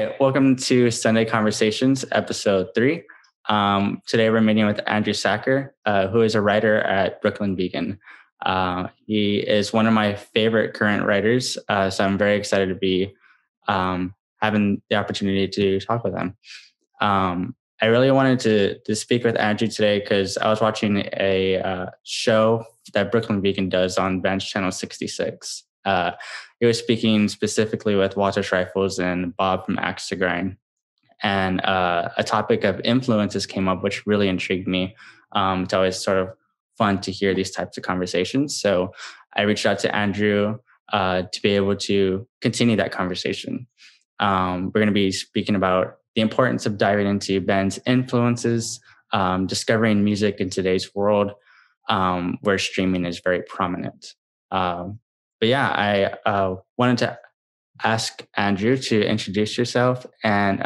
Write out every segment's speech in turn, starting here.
Hi, welcome to Sunday Conversations, episode 3. Today we're meeting with Andrew Sacher, who is a writer at Brooklyn Vegan. He is one of my favorite current writers, so I'm very excited to be having the opportunity to talk with him. I really wanted to speak with Andrew today because I was watching a show that Brooklyn Vegan does on Bench Channel 66. He was speaking specifically with Walter Schreifels and Bob from Axe to Grind. And a topic of influences came up, which really intrigued me. It's always sort of fun to hear these types of conversations. So I reached out to Andrew to be able to continue that conversation. We're going to be speaking about the importance of diving into bands' influences, discovering music in today's world where streaming is very prominent. But yeah, I wanted to ask Andrew to introduce yourself and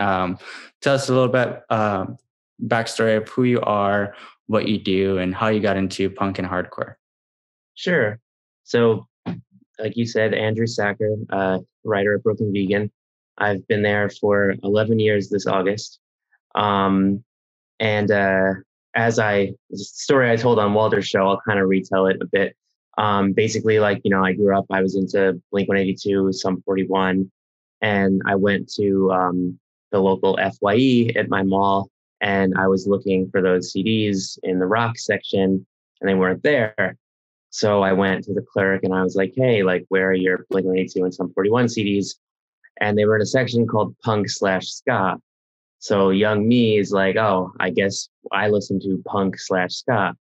tell us a little bit backstory of who you are, what you do, and how you got into punk and hardcore. Sure. So, like you said, Andrew Sacher, writer at Brooklyn Vegan. I've been there for 11 years this August. As the story I told on Walter's show, I'll kind of retell it a bit. Basically, I grew up, I was into Blink-182, Sum 41, and I went to the local FYE at my mall, and I was looking for those CDs in the rock section, and they weren't there. So I went to the clerk and I was like, hey, where are your Blink-182 and Sum 41 CDs? And they were in a section called punk/ska. So young me is like, oh, I guess I listen to punk/ska.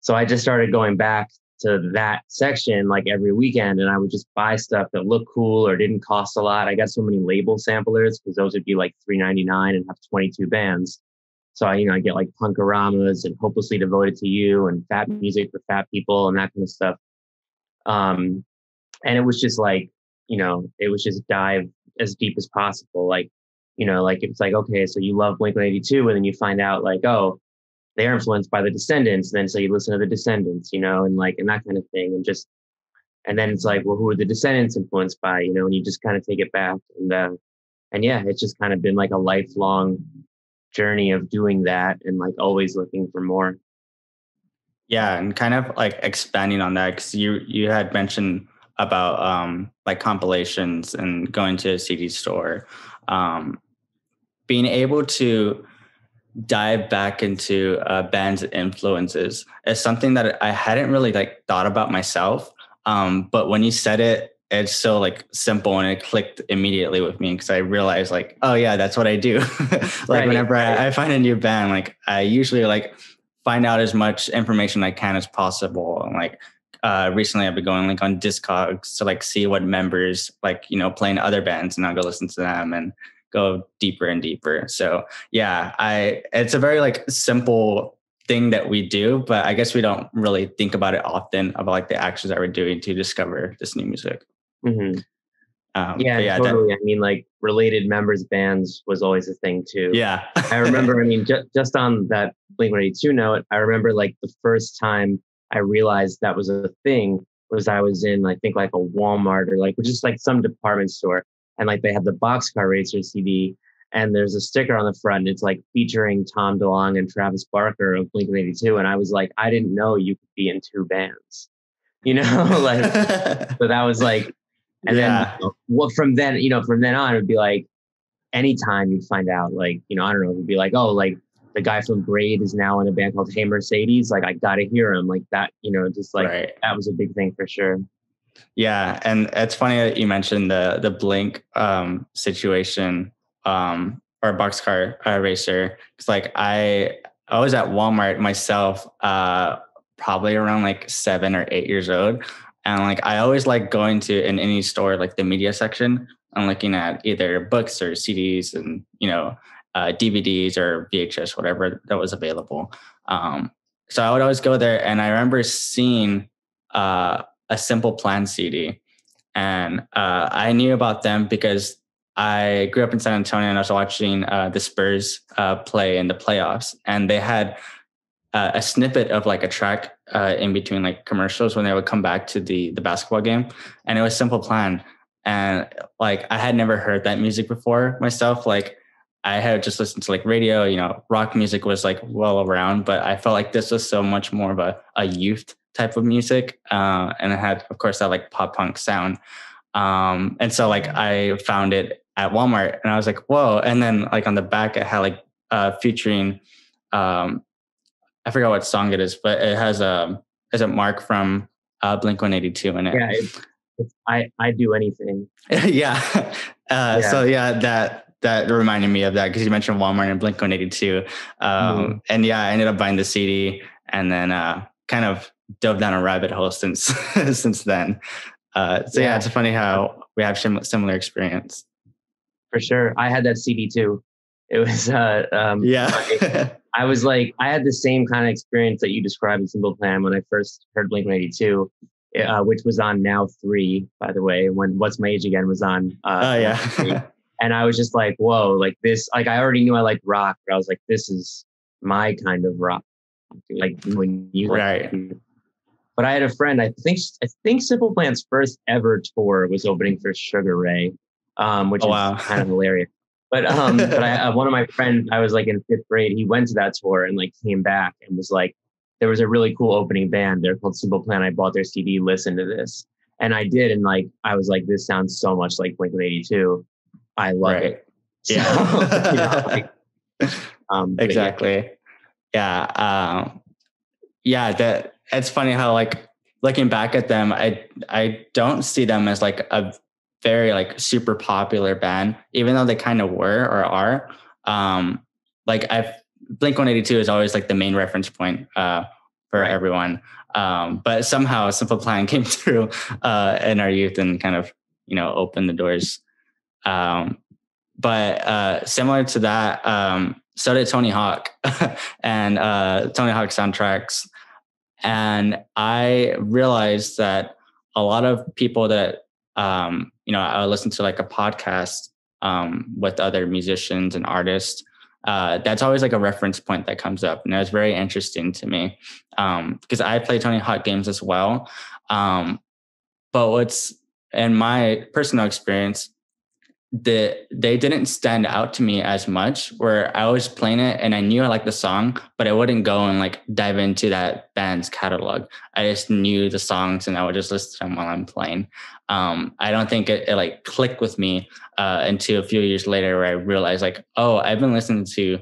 So I just started going back to that section every weekend, and I would just buy stuff that looked cool or didn't cost a lot. I got so many label samplers because those would be $3.99 and have 22 bands. So I get Punkaramas and Hopelessly Devoted to You and Fat Music for Fat People and that kind of stuff. And it was just it was just dive as deep as possible. It's okay, so you love Blink-182, and then you find out oh, they're influenced by the Descendants. Then so you listen to the Descendants, and that kind of thing. And then it's well, who are the Descendants influenced by, and you just kind of take it back. And yeah, it's just kind of been a lifelong journey of doing that and always looking for more. Yeah. And kind of expanding on that, because you had mentioned about compilations and going to a CD store, being able to dive back into bands' influences is something that I hadn't really thought about myself. But when you said it, it's so simple, and it clicked immediately with me because I realized oh yeah, that's what I do. Whenever I find a new band, I usually find out as much information I can as possible. And recently I've been going on Discogs to see what members play in other bands, and I'll go listen to them and go deeper and deeper. So yeah, it's a very simple thing that we do, but I guess we don't really think about it often about the actions that we're doing to discover this new music. Mm-hmm. Yeah, totally. Related members bands was always a thing too. Yeah. I remember, just on that Blink-182 note, I remember the first time I realized that was a thing was I was in, I think a Walmart or just some department store. And they had the Boxcar Racer CD, and there's a sticker on the front. And it's featuring Tom DeLonge and Travis Barker of Blink-182. And I was I didn't know you could be in two bands, so that was and yeah. Then from then on, it would be anytime you'd find out, I don't know, it would be the guy from Braid is now in a band called Hey Mercedes. I got to hear him that, right. That was a big thing for sure. Yeah, and it's funny that you mentioned the Blink situation or Boxcar Racer. It's I was at Walmart myself, probably around 7 or 8 years old, and I always going to in any store the media section and looking at either books or CDs and DVDs or VHS, whatever that was available. So I would always go there, and I remember seeing a Simple Plan CD. And I knew about them because I grew up in San Antonio, and I was watching the Spurs play in the playoffs. And they had a snippet of a track in between commercials when they would come back to the basketball game. And it was Simple Plan. And like, I had never heard that music before myself. Like, I had just listened to like radio, rock music was like well around, but I felt like this was so much more of a youth type of music. And it had, of course, that like pop punk sound. And so like I found it at Walmart and I was like, whoa. And then like on the back, it had like featuring, I forgot what song it is, but it has a Mark from Blink-182 in it. Yeah, I do anything. Yeah. Yeah. So yeah, that reminded me of that because you mentioned Walmart and Blink-182. And yeah, I ended up buying the CD and then kind of dove down a rabbit hole since since then. So yeah, it's funny how we have similar experience. For sure. I had that CD too. It was yeah. I was like, I had the same kind of experience that you described in Simple Plan when I first heard Blink-182, which was on Now 3, by the way, when What's My Age Again was on. Yeah. And I was just like, whoa, like this, like I already knew I liked rock, but I was like, this is my kind of rock. Like when you right. But I had a friend, I think Simple Plan's first ever tour was opening for Sugar Ray, which is kind of hilarious. But one of my friends, I was like in 5th grade, he went to that tour and like came back and was like, there was a really cool opening band. They're called Simple Plan. I bought their CD, listen to this. And I did. And like, I was like, this sounds so much like Blink-182. I love it. Yeah. So, exactly. Yeah. Yeah. It's funny how like looking back at them, I don't see them as like a very like super popular band, even though they kind of were or are. Like Blink-182 is always like the main reference point for everyone. But somehow Simple Plan came through in our youth and kind of, opened the doors. But similar to that, so did Tony Hawk and Tony Hawk soundtracks. And I realized that a lot of people that, I would listen to like a podcast with other musicians and artists. That's always like a reference point that comes up. And it was very interesting to me because I play Tony Hawk games as well. But what's in my personal experience, they didn't stand out to me as much where I was playing it and I knew I liked the song, but I wouldn't go and like dive into that band's catalog. I just knew the songs and I would just listen to them while I'm playing. I don't think it like clicked with me until a few years later where I realized like, oh, I've been listening to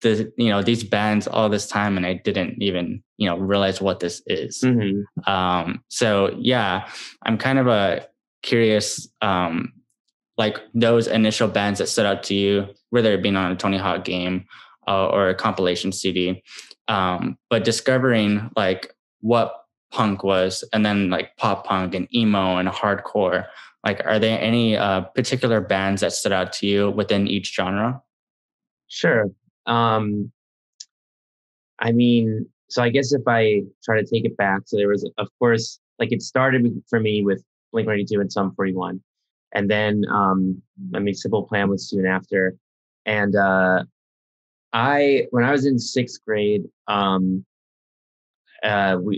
these bands all this time and I didn't even, realize what this is. Mm-hmm. So yeah, I'm kind of curious, like those initial bands that stood out to you, whether it being on a Tony Hawk game or a compilation CD, but discovering like what punk was and then like pop punk and emo and hardcore, like, are there any particular bands that stood out to you within each genre? Sure. I mean, so I guess if I try to take it back, so there was, of course, like it started for me with Blink-182 and Sum 41. And then, Simple Plan was soon after. And when I was in 6th grade, the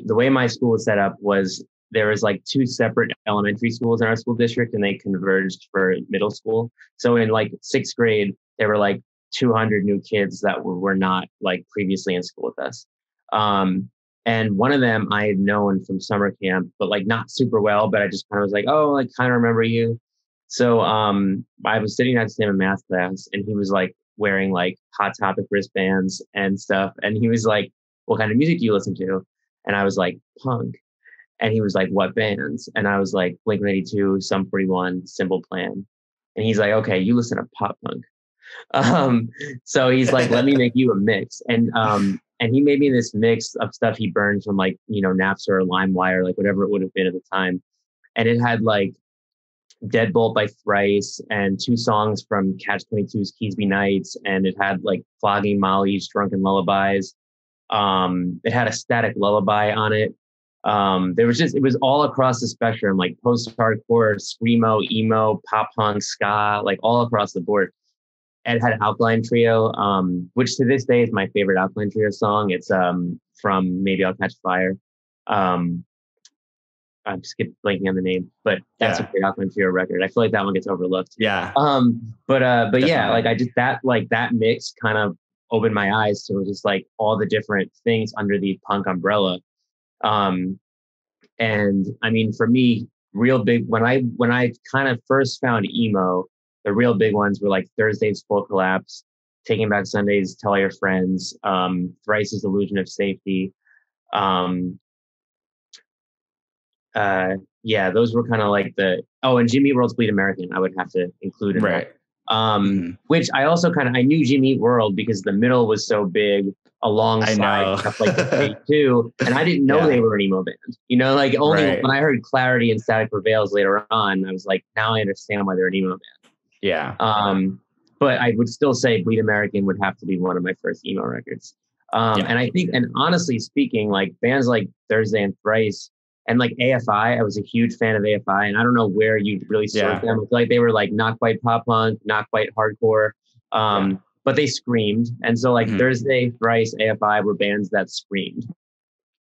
way my school was set up was there was like 2 separate elementary schools in our school district and they converged for middle school. So in like 6th grade, there were like 200 new kids that were not like previously in school with us. And one of them I had known from summer camp, but like not super well, but I just kind of was like, oh, like kind of remember you. So I was sitting next to him in math class and he was like wearing like Hot Topic wristbands and stuff. And he was like, what kind of music do you listen to? And I was like, punk. And he was like, what bands? And I was like, Blink-182, Sum 41, Simple Plan. And he's like, okay, you listen to pop punk. So he's like, let me make you a mix. And he made me this mix of stuff he burned from like, Napster or LimeWire, like whatever it would have been at the time. And it had like Deadbolt by Thrice and 2 songs from Catch-22's Keys Be Nights. And it had like Flogging Molly's Drunken Lullabies. It had a Static Lullaby on it. It was all across the spectrum, like post-hardcore, screamo, emo, pop punk, ska, like all across the board. It had Alkaline Trio, which to this day is my favorite Alkaline Trio song. It's from Maybe I'll Catch Fire. I'm blanking on the name, but that's a great Alkaline Trio record. I feel like that one gets overlooked. Yeah. But Definitely. yeah, like I just that mix kind of opened my eyes to just like all the different things under the punk umbrella. And I mean, for me, real big when I kind of first found emo, the real big ones were like Thursday's Full Collapse, Taking Back Sundays, Tell Your Friends, Thrice's Illusion of Safety. Um, yeah, those were kind of like and Jimmy Eat World's Bleed American, I would have to include in Right. that. Which I also I knew Jimmy Eat World because the middle was so big alongside stuff like the State too, and I didn't know they were an emo band. You know, like only when I heard Clarity and Static Prevails later on, I was like, now I understand why they're an emo band. Yeah. But I would still say Bleed American would have to be one of my first emo records. And I think, and honestly speaking, like bands like Thursday and Thrice and like AFI, I was a huge fan of AFI, and I don't know where you'd really sort them. I feel like they were like not quite pop punk, not quite hardcore. But they screamed. And so like Thursday, Thrice, AFI were bands that screamed.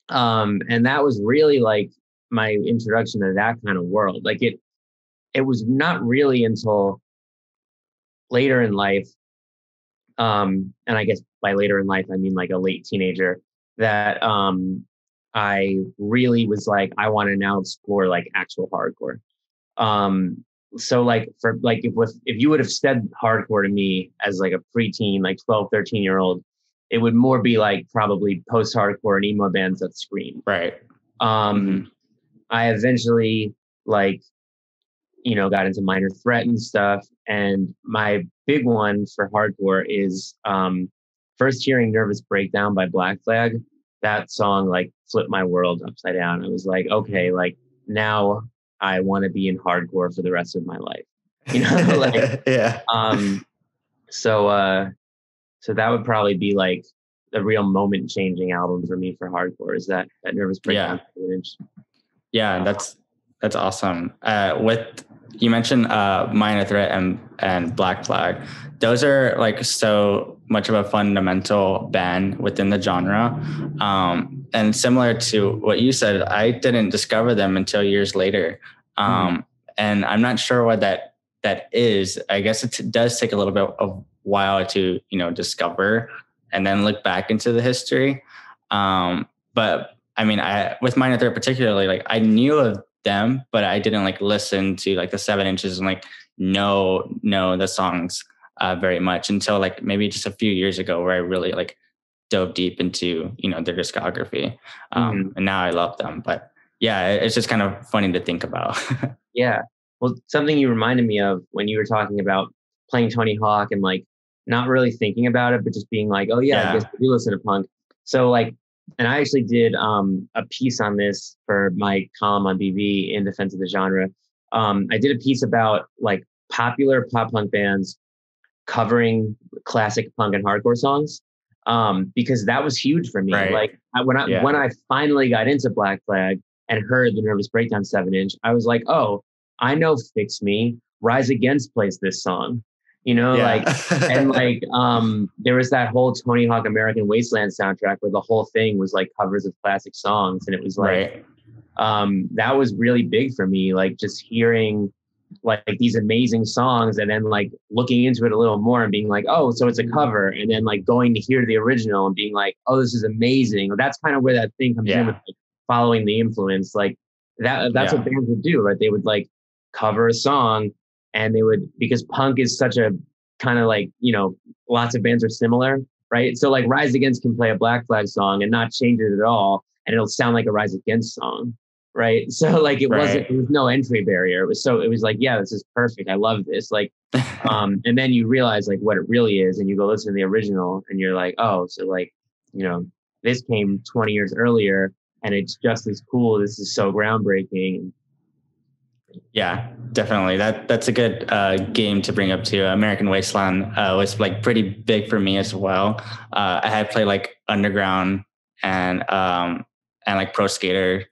And that was really like my introduction to that kind of world. Like it was not really until later in life, and I guess by later in life, I mean like a late teenager, that I really was like, I want to now explore like actual hardcore. So like for like if you would have said hardcore to me as like a preteen, like 12, 13-year-old, it would more be like probably post-hardcore and emo bands that scream. Right. I eventually like, you know, got into Minor Threat and stuff. And my big one for hardcore is first hearing Nervous Breakdown by Black Flag. That song like flipped my world upside down. I was like, okay, like now I want to be in hardcore for the rest of my life. You know, like so that would probably be like the real moment changing album for me for hardcore is that Nervous Breakdown. Yeah, that's awesome. With you mentioned Minor Threat and Black Flag. Those are like so much of a fundamental band within the genre. And similar to what you said, I didn't discover them until years later. And I'm not sure what that is. I guess it does take a little bit of while to, you know, discover and then look back into the history. But I mean, with Minor Threat particularly, like I knew of them, but I didn't like listen to like the 7 inches and like know the songs very much until like maybe just a few years ago, where I really like dove deep into, you know, their discography. And now I love them. But yeah, it's just kind of funny to think about. Yeah. Well, something you reminded me of when you were talking about playing Tony Hawk and like not really thinking about it, but just being like, oh yeah, I guess we listen to punk. So like, and I actually did a piece on this for my column on BV in defense of the genre. I did a piece about like popular pop punk bands covering classic punk and hardcore songs, because that was huge for me. Right. Like when I finally got into Black Flag and heard the Nervous Breakdown 7 inch, I was like, oh, I know Fix Me. Rise Against plays this song. You know, like, and like, there was that whole Tony Hawk American Wasteland soundtrack where the whole thing was like covers of classic songs. And it was like, that was really big for me. Like just hearing like these amazing songs and then like looking into it a little more and being like, oh, so it's a cover. And then like going to hear the original and being like, oh, this is amazing. That's kind of where that thing comes in with like, following the influence. Like that's what bands would do, right? They would like cover a song. And they would, because punk is such a kind of like, you know, lots of bands are similar, right? So like Rise Against can play a Black Flag song and not change it at all. And it'll sound like a Rise Against song, right? So like there was no entry barrier. It was like, yeah, this is perfect. I love this. Like, and then you realize like what it really is. And you go listen to the original and you're like, oh, so like, you know, this came 20 years earlier and it's just as cool. This is so groundbreaking. Yeah, definitely. That's a good game to bring up too. American Wasteland was like pretty big for me as well. I had played like Underground and like Pro Skater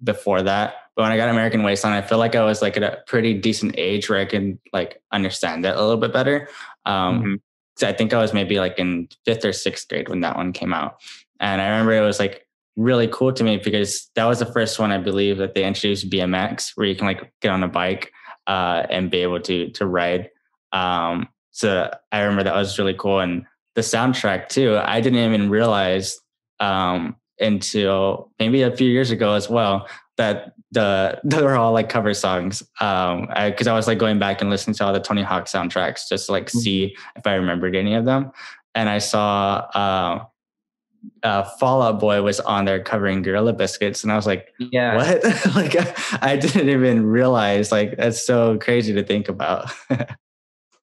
before that. But when I got American Wasteland, I feel like I was like at a pretty decent age where I can like understand it a little bit better. So I think I was maybe like in 5th or 6th grade when that one came out. And I remember it was like really cool to me because that was the first one I believe that they introduced BMX, where you can like get on a bike and be able to ride. So I remember that was really cool, and the soundtrack too. I didn't even realize until maybe a few years ago as well that they were all like cover songs. Because I was like going back and listening to all the Tony Hawk soundtracks just to like see if I remembered any of them, and I saw. Fall Out Boy was on there covering Gorilla Biscuits, and I was like, Yeah. "What?" Like, I didn't even realize. Like, that's so crazy to think about.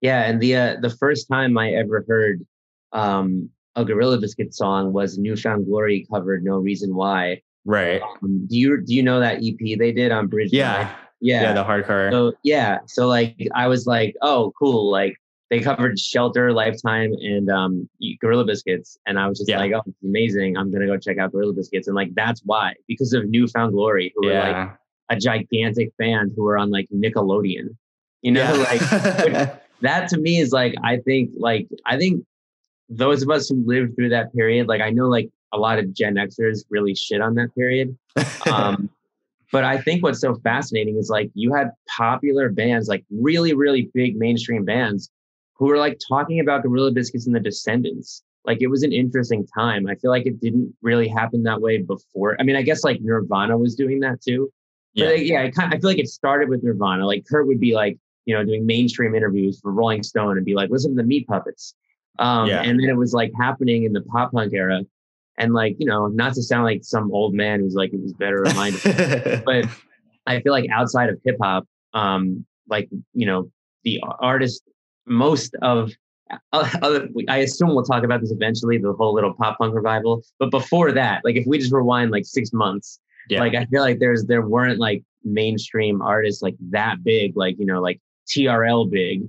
Yeah, and the first time I ever heard a Gorilla Biscuit song was Newfound Glory covered "No Reason Why." Right. Do you know that EP they did on Bridge? Yeah. Yeah, the hardcore. So like I was like, oh, cool. Like they covered Shelter, Lifetime, and Gorilla Biscuits, and I was just like, oh, it's amazing. I'm gonna go check out Gorilla Biscuits, and like that's why, because of Newfound Glory, who were like a gigantic band who were on like Nickelodeon, like that to me is like I think those of us who lived through that period, like I know like a lot of Gen Xers really shit on that period. But I think what's so fascinating is like you had popular bands, like really, really big mainstream bands who were like talking about Gorilla Biscuits and the Descendants. Like it was an interesting time. I feel like it didn't really happen that way before. I mean, I guess like Nirvana was doing that too. But I feel like it started with Nirvana. Like Kurt would be like, doing mainstream interviews for Rolling Stone and be like, listen to the Meat Puppets. And then it was like happening in the pop punk era. And like, not to sound like some old man who's like, it was better reminded, but I feel like outside of hip hop, the artist, most of other, I assume we'll talk about this eventually, the whole little pop punk revival. But before that, like if we just rewind like 6 months, like I feel like there weren't like mainstream artists like that big, like, like TRL big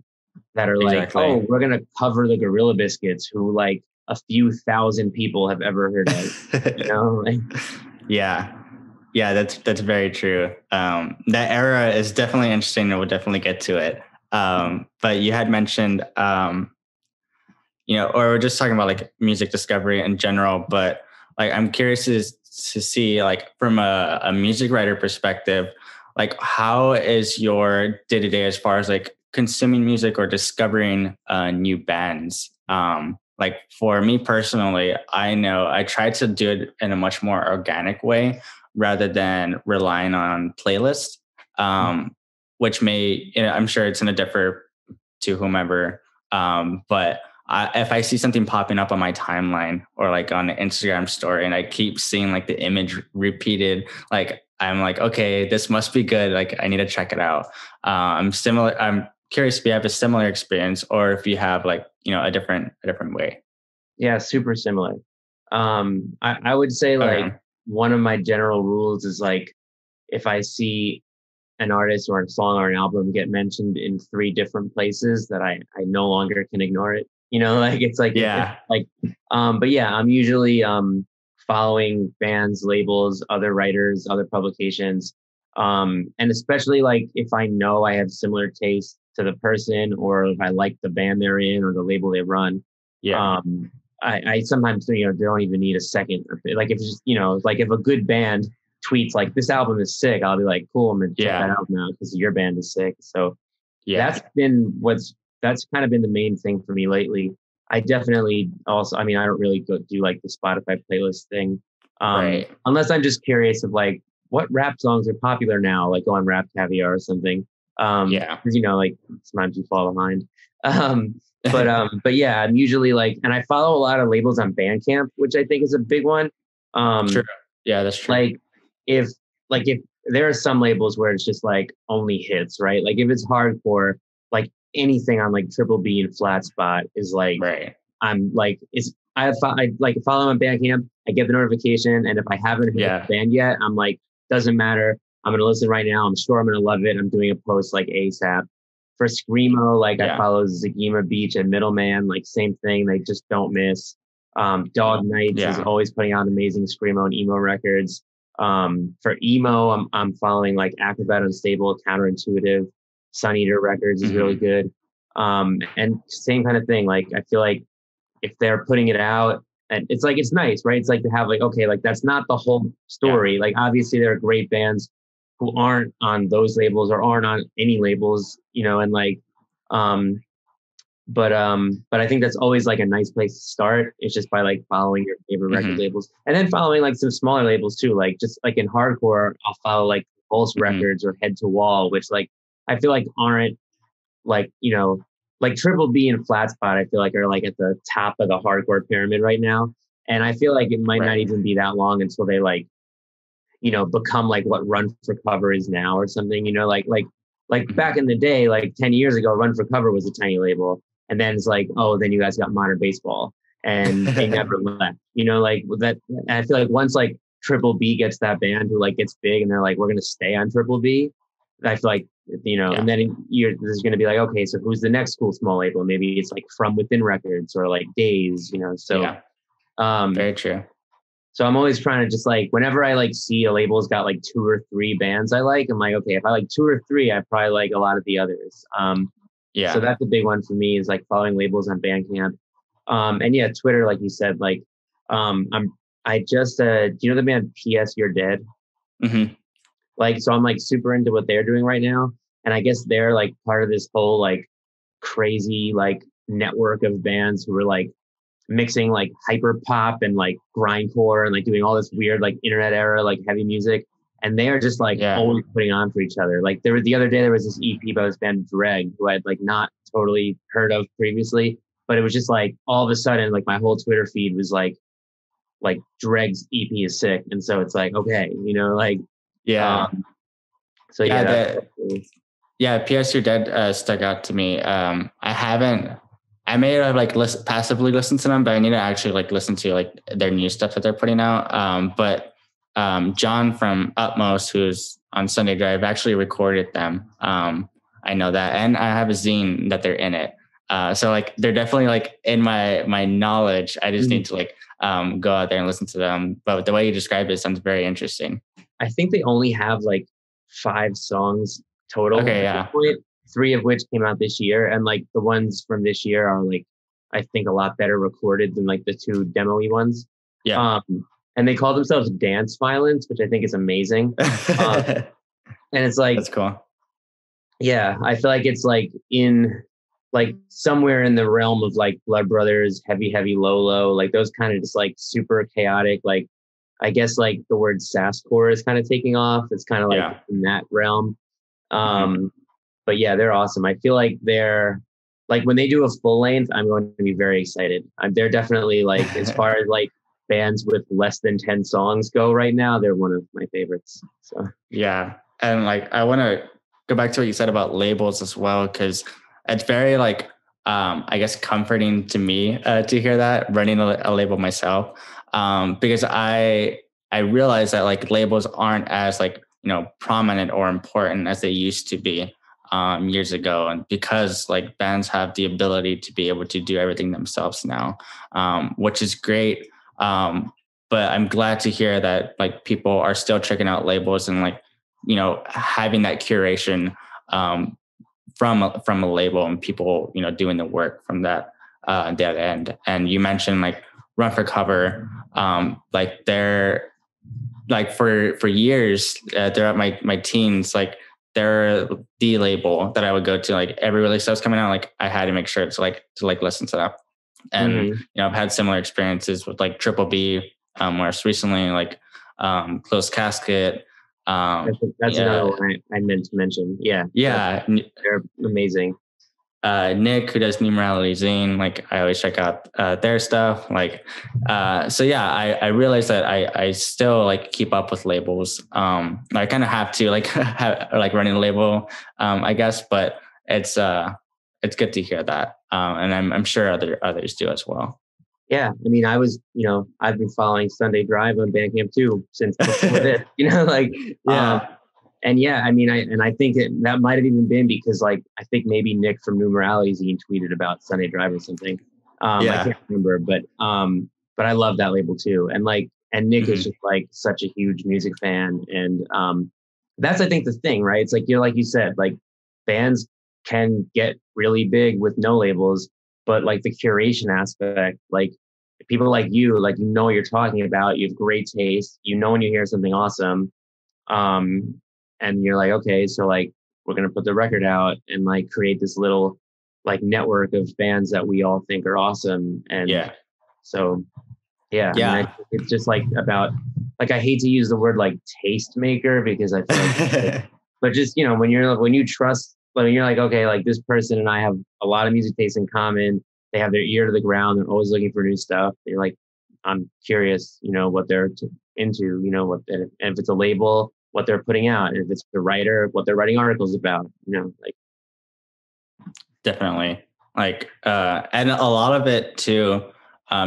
that are like, oh, we're going to cover the Gorilla Biscuits, who like a few thousand people have ever heard of, Yeah, that's very true. That era is definitely interesting, and we'll definitely get to it. But you had mentioned, or we're just talking about like music discovery in general, but like, I'm curious to see like from a music writer perspective, like how is your day-to-day as far as like consuming music or discovering new bands? Like for me personally, I know I try to do it in a much more organic way rather than relying on playlists, which may, I'm sure it's going to differ to whomever. But if I see something popping up on my timeline or like on an Instagram story and I keep seeing like the image repeated, like I'm like, okay, this must be good. Like I need to check it out. I'm curious if you have a similar experience or if you have like, a different way. Yeah, super similar. I would say like one of my general rules is like, if I see an artist or a song or an album get mentioned in 3 different places, that I no longer can ignore it. Like it's like, but yeah, I'm usually following bands, labels, other writers, other publications. And especially like if I know I have similar taste to the person, or if I like the band they're in or the label they run. I sometimes don't even need a second. Like if it's just, like if a good band tweets like this album is sick, I'll be like, cool, I'm gonna check that out now because your band is sick. So that's kind of been the main thing for me lately. I definitely also, I mean, I don't really do like the Spotify playlist thing. Unless I'm just curious of like what rap songs are popular now, like go on Rap Caviar or something. Because like sometimes you fall behind. But yeah, I'm usually like, and I follow a lot of labels on Bandcamp, which I think is a big one. True. Yeah, that's true. Like if there are some labels where it's just like only hits, right? Like if it's hardcore, like anything on like Triple B and Flat Spot is like, I'm like, I like follow on Bandcamp, I get the notification, and if I haven't hit the band yet, I'm like, doesn't matter. I'm gonna listen right now. I'm sure I'm gonna love it. I'm doing a post like ASAP. For Screamo, like I follow Zagima Beach and Middleman, like same thing. They just don't miss. Dog Nights is always putting out amazing Screamo and emo records. For emo, I'm following like Acrobat Unstable, Counterintuitive, Sun Eater Records is really good. And same kind of thing. Like I feel like if they're putting it out and it's like, it's nice, right? It's like to have like, okay, like that's not the whole story. Like obviously there are great bands who aren't on those labels or aren't on any labels, you know, and like, um, but I think that's always like a nice place to start. It's just by like following your favorite record labels, and then following like some smaller labels too. Like just like in hardcore, I'll follow like Pulse Records or Head to Wall, which like I feel like aren't like, you know, like Triple B and Flat Spot, I feel like are like at the top of the hardcore pyramid right now. And I feel like it might not even be that long until they like, you know, become like what Run for Cover is now or something, you know, like back in the day, like 10 years ago, Run for Cover was a tiny label. And then it's like, oh, then you guys got Modern Baseball, and they never left, you know, like that. And I feel like once like Triple B gets that band who like gets big and they're like, we're going to stay on Triple B. I feel like, you know, and then there's going to be like, okay, so who's the next cool small label? Maybe it's like From Within Records or like Days, you know, so, very true. So I'm always trying to just like, whenever I like see a label's got like 2 or 3 bands I like, I'm like, okay, if I like 2 or 3, I probably like a lot of the others. So that's a big one for me, is like following labels on Bandcamp. And yeah, Twitter, like you said, like, I just, do you know the band PS You're Dead? Like, so I'm like super into what they're doing right now. And I guess they're like part of this whole like crazy like network of bands who are like mixing like hyper pop and like grindcore and like doing all this weird like internet era like heavy music. And they are just like always putting on for each other. Like the other day there was this EP by this band Dreg, who I'd like not totally heard of previously, but it was just like all of a sudden like my whole Twitter feed was like Dreg's EP is sick. And so it's like, okay, you know, like so PS You're Dead stuck out to me. I may have like passively listened to them, but I need to actually like listen to like their new stuff that they're putting out. But John from Utmost, who's on Sunday Drive, actually recorded them. I know that, and I have a zine that they're in it. So like they're definitely like in my knowledge. I just need to like go out there and listen to them. But the way you described it sounds very interesting. I think they only have like 5 songs total. Okay, yeah. 3 of which came out this year, and like the ones from this year are like, I think, a lot better recorded than like the 2 demo-y ones. And they call themselves Dance Violence, which I think is amazing. And it's like, that's cool. Yeah, I feel like it's like in like somewhere in the realm of like Blood Brothers, Heavy Low, like those kind of just like super chaotic, like I guess like the word sasscore is kind of taking off. It's kind of like in that realm. But yeah, they're awesome. I feel like they're like, when they do a full length, I'm going to be very excited. They're definitely like, as far as like bands with less than 10 songs go right now, they're one of my favorites. So yeah. And like, I want to go back to what you said about labels as well, because it's very like, I guess comforting to me to hear that, running a label myself, because I realize that like labels aren't as like, you know, prominent or important as they used to be years ago. And because like bands have the ability to be able to do everything themselves now, which is great. But I'm glad to hear that like people are still checking out labels and like, you know, having that curation from a label, and people, you know, doing the work from that end. And you mentioned like Run for Cover, like they're like for years throughout my teens, like they're the label that I would go to. Like every release that was coming out, like I had to make sure to listen to that. And you know, I've had similar experiences with like Triple B, most recently like Closed Casket. That's another one I meant to mention. Yeah, they're amazing. Nick, who does New Morality Zine, like I always check out their stuff. Like, so yeah, I realized that I still like keep up with labels. I kind of have to like like running a label, I guess, but it's good to hear that, and I'm sure others do as well. Yeah, I mean, I've been following Sunday Drive on Bandcamp too since before this. You know, like and yeah, I mean, I think that might have even been because like I think maybe Nick from New Morality Zine tweeted about Sunday Drive or something. I can't remember, but I love that label too. And like, and Nick is just like such a huge music fan, and that's I think the thing, right? It's like, you know, like you said, like bands can get really big with no labels, but like the curation aspect, like people like you, like, you know what you're talking about. You have great taste. You know when you hear something awesome, and you're like, okay, so like we're gonna put the record out and like create this little like network of bands that we all think are awesome. And so yeah, I mean, it's just like about, like, I hate to use the word like tastemaker because I feel like, but just, you know, when you trust, when you're like, okay, like this person and I have a lot of music tastes in common. They have their ear to the ground. They're always looking for new stuff. They're like, I'm curious, you know, what they're into, you know, and if it's a label, what they're putting out, and if it's the writer, what they're writing articles about, you know, like. Definitely. Like, and a lot of it too,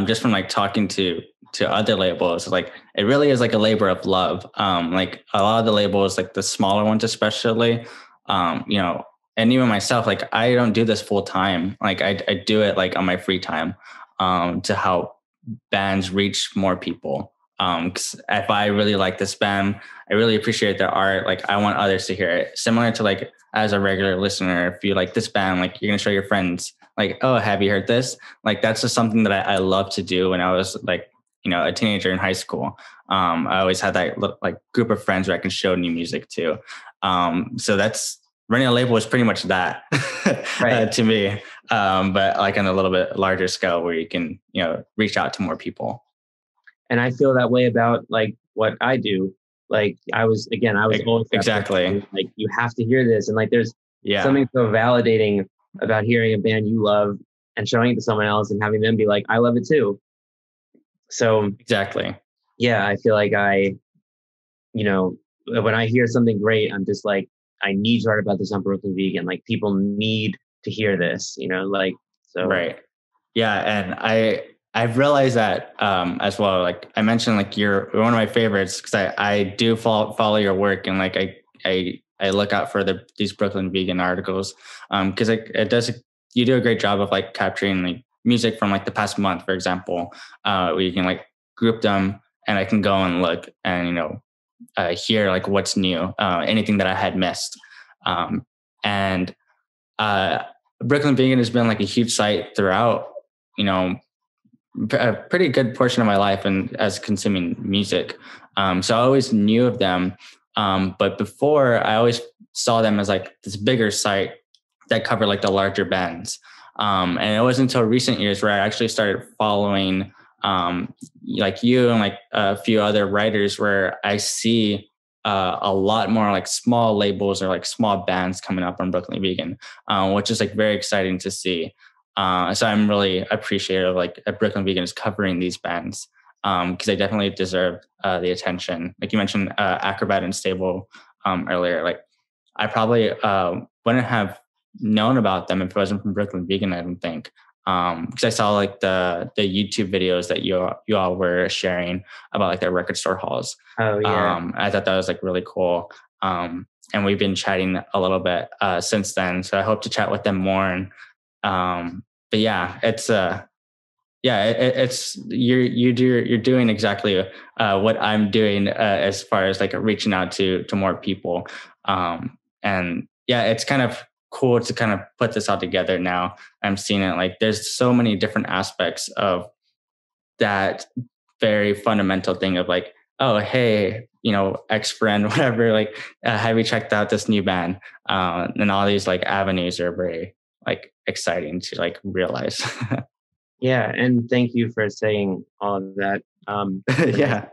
just from like talking to other labels, like it really is like a labor of love. Like a lot of the labels, like the smaller ones, especially, you know, and even myself, like I don't do this full time. Like I do it like on my free time, to help bands reach more people. Cause if I really like this band, I really appreciate their art. Like I want others to hear it. Similar to like, as a regular listener, if you like this band, like you're going to show your friends like, oh, have you heard this? Like, that's just something that I love to do when I was like, you know, a teenager in high school. I always had that like group of friends where I can show new music to. So that's, running a label was pretty much that Right. to me. But like on a little bit larger scale where you can, you know, reach out to more people. And I feel that way about like what I do. Like I was always exactly like, you have to hear this. And like, there's yeah something so validating about hearing a band you love and showing it to someone else and having them be like, I love it too. So exactly. Yeah, I feel like you know, when I hear something great, I'm just like, I need to write about this on Brooklyn Vegan. Like people need to hear this, you know, like, so. Right. Yeah. And I've realized that, as well. Like I mentioned, like you're one of my favorites because I do follow your work, and like I look out for these Brooklyn Vegan articles. Cause it does, you do a great job of like capturing like music from like the past month, for example, where you can like group them and I can go and look and, you know, hear like what's new, anything that I had missed. And Brooklyn Vegan has been like a huge site throughout, you know, a pretty good portion of my life and as consuming music. So I always knew of them. But before, I always saw them as like this bigger site that covered like the larger bands. And it wasn't until recent years where I actually started following like you and like a few other writers where I see a lot more like small labels or like small bands coming up on Brooklyn Vegan, which is like very exciting to see. So I'm really appreciative of like Brooklyn Vegan is covering these bands because they definitely deserve the attention. Like you mentioned Acrobat and Stable earlier. Like I probably wouldn't have known about them if it wasn't from Brooklyn Vegan, I don't think. Because I saw like the YouTube videos that you all were sharing about like their record store hauls. Oh yeah. I thought that was like really cool. And we've been chatting a little bit since then. So I hope to chat with them more. And but yeah, it's it's you're doing exactly what I'm doing as far as like reaching out to more people. And yeah, it's kind of cool to kind of put this all together now. I'm seeing it like there's so many different aspects of that very fundamental thing of like, oh, hey, you know, ex friend, whatever, like, have you checked out this new band? And all these like avenues are very like exciting to like realize. Yeah. And thank you for saying all of that. Yeah.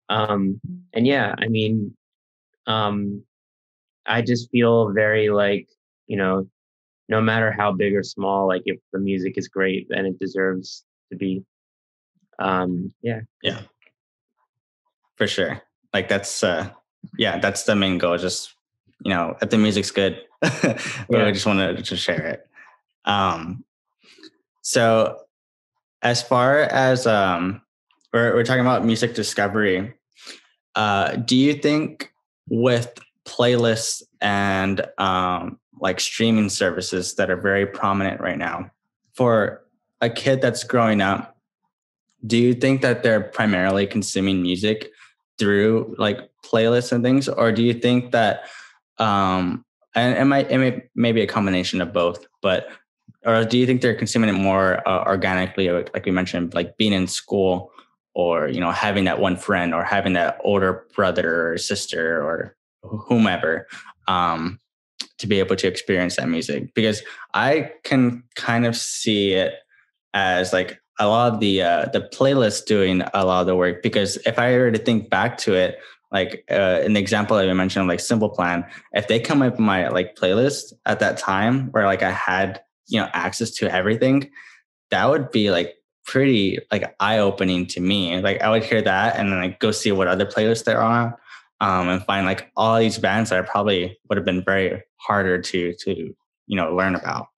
And yeah, I mean, I just feel very like, you know, no matter how big or small, like if the music is great, then it deserves to be. Yeah. Yeah. For sure. Like that's that's the main goal. Just, you know, if the music's good, we just want to share it. So as far as we're talking about music discovery, do you think with playlists and like streaming services that are very prominent right now for a kid that's growing up, do you think that they're primarily consuming music through like playlists and things, or do you think that and it may be a combination of both, but or do you think they're consuming it more organically, or like we mentioned, like being in school, or having that one friend, or having that older brother or sister or whomever, to be able to experience that music? Because I can kind of see it as like a lot of the playlist doing a lot of the work. Because if I were to think back to it, like an example that we mentioned, like Simple Plan, if they come up with my like playlist at that time where like I had access to everything, that would be like pretty like eye-opening to me. Like I would hear that and then like go see what other playlists there are, and find like all these bands that I probably would have been very harder to learn about.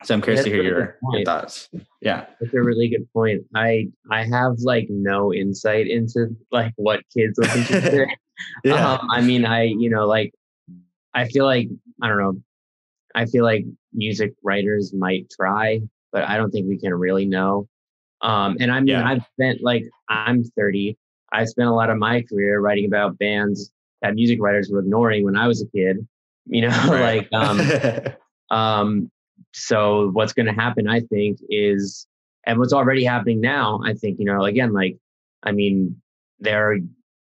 So I'm curious That's to a hear really good your point. thoughts. Yeah. That's a really good point. I have like no insight into like what kids listen to today. Yeah. I mean, like I feel like I don't know. I feel like music writers might try, but I don't think we can really know. And I mean, Yeah. I've spent like I'm 30. I spent a lot of my career writing about bands that music writers were ignoring when I was a kid. Right. Um, so what's going to happen, I think, is, and what's already happening now, I think, again, like, I mean, there are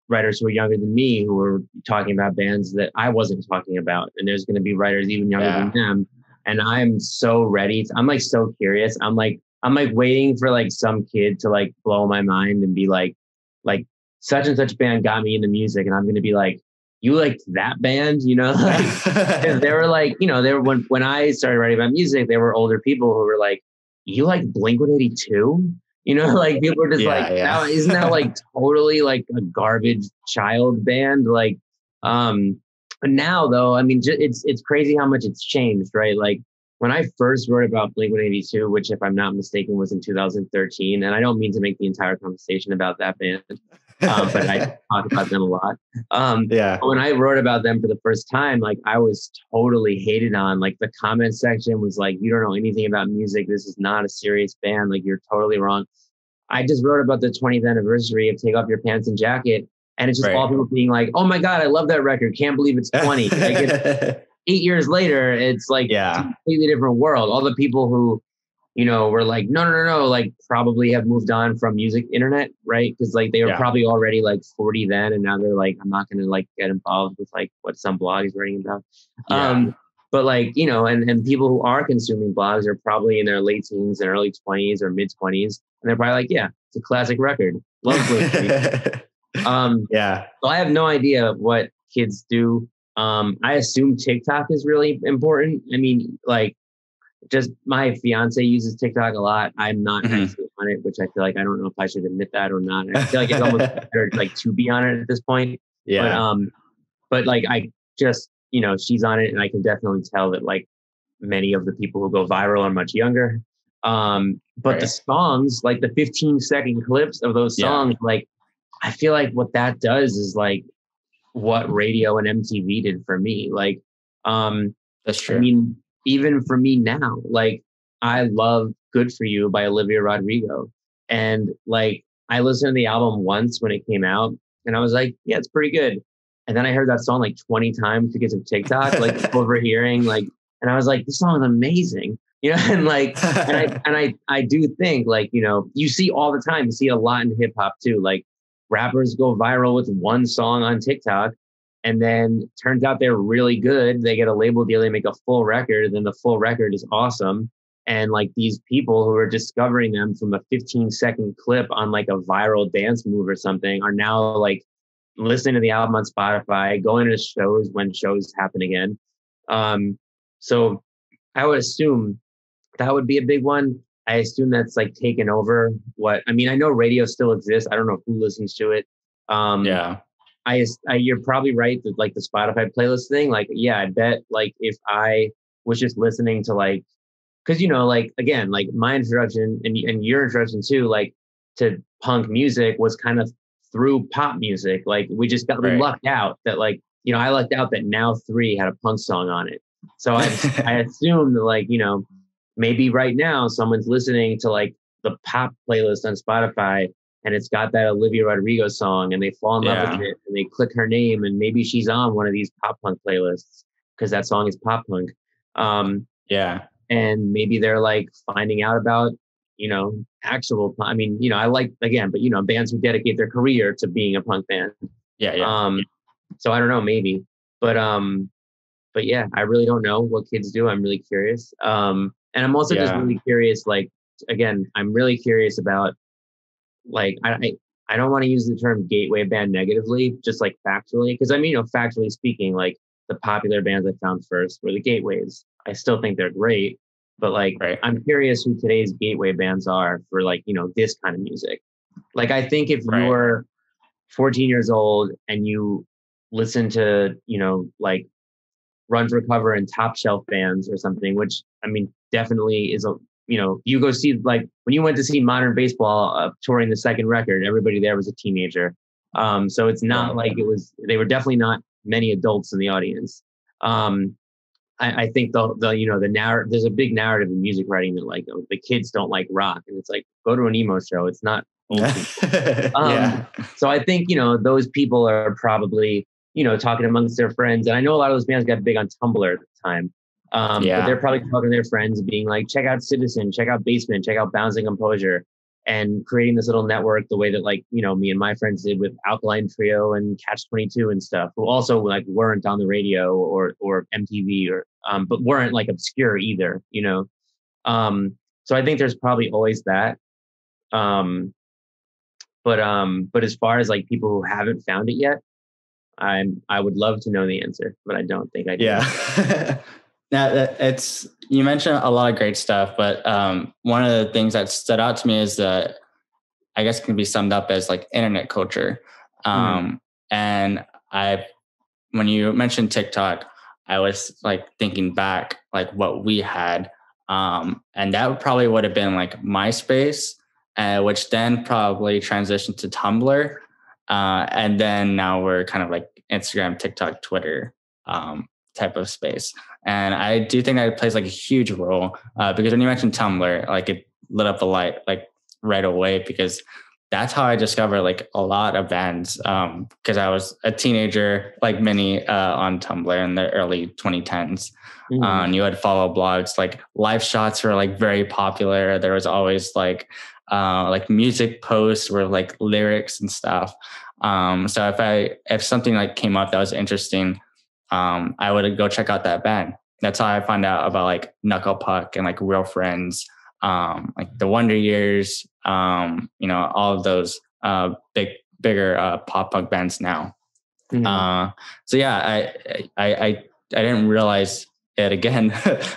writers who are younger than me who are talking about bands that I wasn't talking about, and there's going to be writers even younger than them. And I'm so ready. I'm like so curious. I'm like waiting for like some kid to like blow my mind and be like such and such band got me into music, and I'm going to be like, you liked that band, like they were like, they were when I started writing about music, there were older people who were like, you like Blink-182? Like people were just now isn't that like totally like a garbage child band? Like, but now though, I mean, it's crazy how much it's changed, right? Like when I first wrote about Blink-182, which if I'm not mistaken was in 2013, and I don't mean to make the entire conversation about that band, but I talk about them a lot. When I wrote about them for the first time, like I was totally hated on. Like the comment section was like, you don't know anything about music. This is not a serious band. Like you're totally wrong. I just wrote about the 20th anniversary of Take Off Your Pants and Jacket. And it's just all people being like, oh my God, I love that record. Can't believe it's 20. Like 8 years later, it's like a completely different world. All the people who, were like, no, like probably have moved on from music internet, right? Because like they were probably already like 40 then, and now they're like, I'm not going to like get involved with like what some blog is writing about. But like, and people who are consuming blogs are probably in their late teens and early 20s or mid 20s. And they're probably like, yeah, it's a classic record. Love Blink. So I have no idea what kids do. I assume TikTok is really important. I mean, like, just my fiance uses TikTok a lot. I'm not actually on it, which I feel like I don't know if I should admit that or not. I feel like it's almost better like to be on it at this point. But like I just, she's on it, and I can definitely tell that like many of the people who go viral are much younger. But the songs, like the 15-second clips of those songs, like I feel like what that does is like what radio and MTV did for me. Like, that's true. I mean, even for me now, like I love Good For You by Olivia Rodrigo. And like I listened to the album once when it came out, and I was like, yeah, it's pretty good. And then I heard that song like 20 times because of TikTok, like overhearing, like, and I was like, this song is amazing. And like, and I do think like, you see all the time, you see a lot in hip hop too. Like rappers go viral with one song on TikTok, and then turns out they're really good. They get a label deal, they make a full record, and then the full record is awesome. And like these people who are discovering them from a 15-second clip on like a viral dance move or something are now like listening to the album on Spotify, going to shows when shows happen again. So I would assume that would be a big one. I assume that's like taken over what, I mean, I know radio still exists. I don't know who listens to it. You're probably right that like the Spotify playlist thing, like, yeah, I bet like if I was just listening to like, cause like, again, like my introduction and your introduction too, like to punk music was kind of through pop music. Like we just got lucked out that like, I lucked out that Now 3 had a punk song on it. So I assume that like, maybe right now someone's listening to like the pop playlist on Spotify, and it's got that Olivia Rodrigo song, and they fall in love with it, and they click her name, and maybe she's on one of these pop punk playlists because that song is pop punk. and maybe they're like finding out about, I mean, I like, again, but bands who dedicate their career to being a punk band. Yeah. So I don't know, maybe, but yeah, I really don't know what kids do. I'm really curious. And I'm also just really curious, like, again, I'm really curious about, like, I don't want to use the term gateway band negatively, just like factually, because I mean, factually speaking, like the popular bands I found first were the gateways. I still think they're great, but like, I'm curious who today's gateway bands are for, like, this kind of music. Like, I think if you're 14 years old and you listen to, like Run for Cover and Top Shelf bands or something, which I mean, definitely is you go see, like, when you went to see Modern Baseball touring the second record, everybody there was a teenager. So it's not like they were definitely not many adults in the audience. I think the narrative, there's a big narrative in music writing that, like, the kids don't like rock, and it's like, go to an emo show. It's not old people. So I think, those people are probably, talking amongst their friends. And I know a lot of those bands got big on Tumblr at the time. But they're probably talking to their friends and being like, check out Citizen, check out Basement, check out Bouncing Composure, and creating this little network the way that, like, me and my friends did with Alkaline Trio and Catch 22 and stuff, who also, like, weren't on the radio or MTV or but weren't, like, obscure either, so I think there's probably always that. But as far as, like, people who haven't found it yet, I would love to know the answer, but I don't think I do. Yeah. Now, you mentioned a lot of great stuff, but one of the things that stood out to me is that, I guess, can be summed up as, like, internet culture. And when you mentioned TikTok, I was, like, thinking back, like, what we had, and that probably would have been like MySpace, which then probably transitioned to Tumblr, and then now we're kind of like Instagram, TikTok, Twitter type of space. And I do think that it plays, like, a huge role, because when you mentioned Tumblr, like, it lit up a light, like, right away, because that's how I discovered, like, a lot of bands, because I was a teenager, like many, on Tumblr in the early 2010s. And you would follow blogs, like Live Shots were, like, very popular. There was always like music posts where, like, lyrics and stuff. So if something, like, came up that was interesting, I would go check out that band. That's how I found out about, like, Knuckle Puck and, like, Real Friends, like the Wonder Years, all of those bigger pop punk bands now. So yeah, I didn't realize it again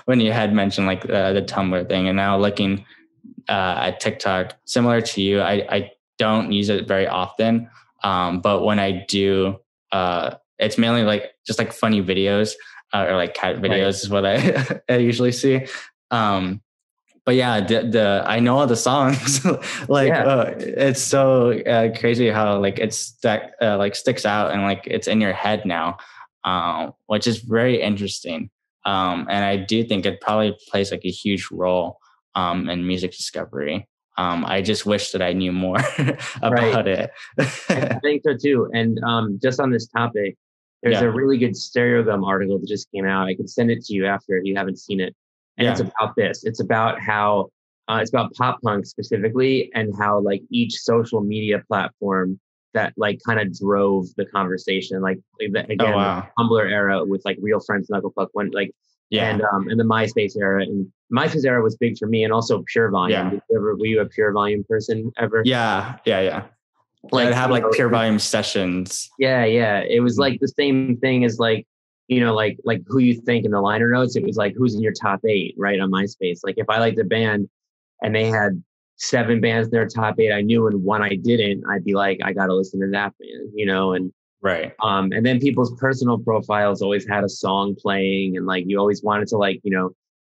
when you had mentioned, like, the Tumblr thing, and now looking at TikTok, similar to you, I don't use it very often, but when I do, it's mainly, like, just, like, funny videos, or, like, cat videos is what I usually see. But yeah, I know all the songs. Like, it's so crazy how, like, like, sticks out and, like, it's in your head now, which is very interesting. And I do think it probably plays, like, a huge role in music discovery. I just wish that I knew more about it. I think so too. And just on this topic, there's a really good Stereogum article that just came out. I can send it to you after if you haven't seen it. And it's about this. It's about how it's about pop punk specifically, and how, like, each social media platform that, like, kind of drove the conversation, like the Tumblr era with, like, Real Friends, Knuckle Puck, and the MySpace era. And MySpace era was big for me, and also Pure Volume. Were you a Pure Volume person ever? Yeah. Like, I'd have, like, Pure Volume sessions. Yeah. It was like the same thing as, like, like who you think in the liner notes. It was like, who's in your top 8, right, on MySpace. Like, if I liked a band and they had 7 bands in their top 8 I knew and one I didn't, I'd be like, I got to listen to that band, and and then people's personal profiles always had a song playing, and, like, you always wanted to, like,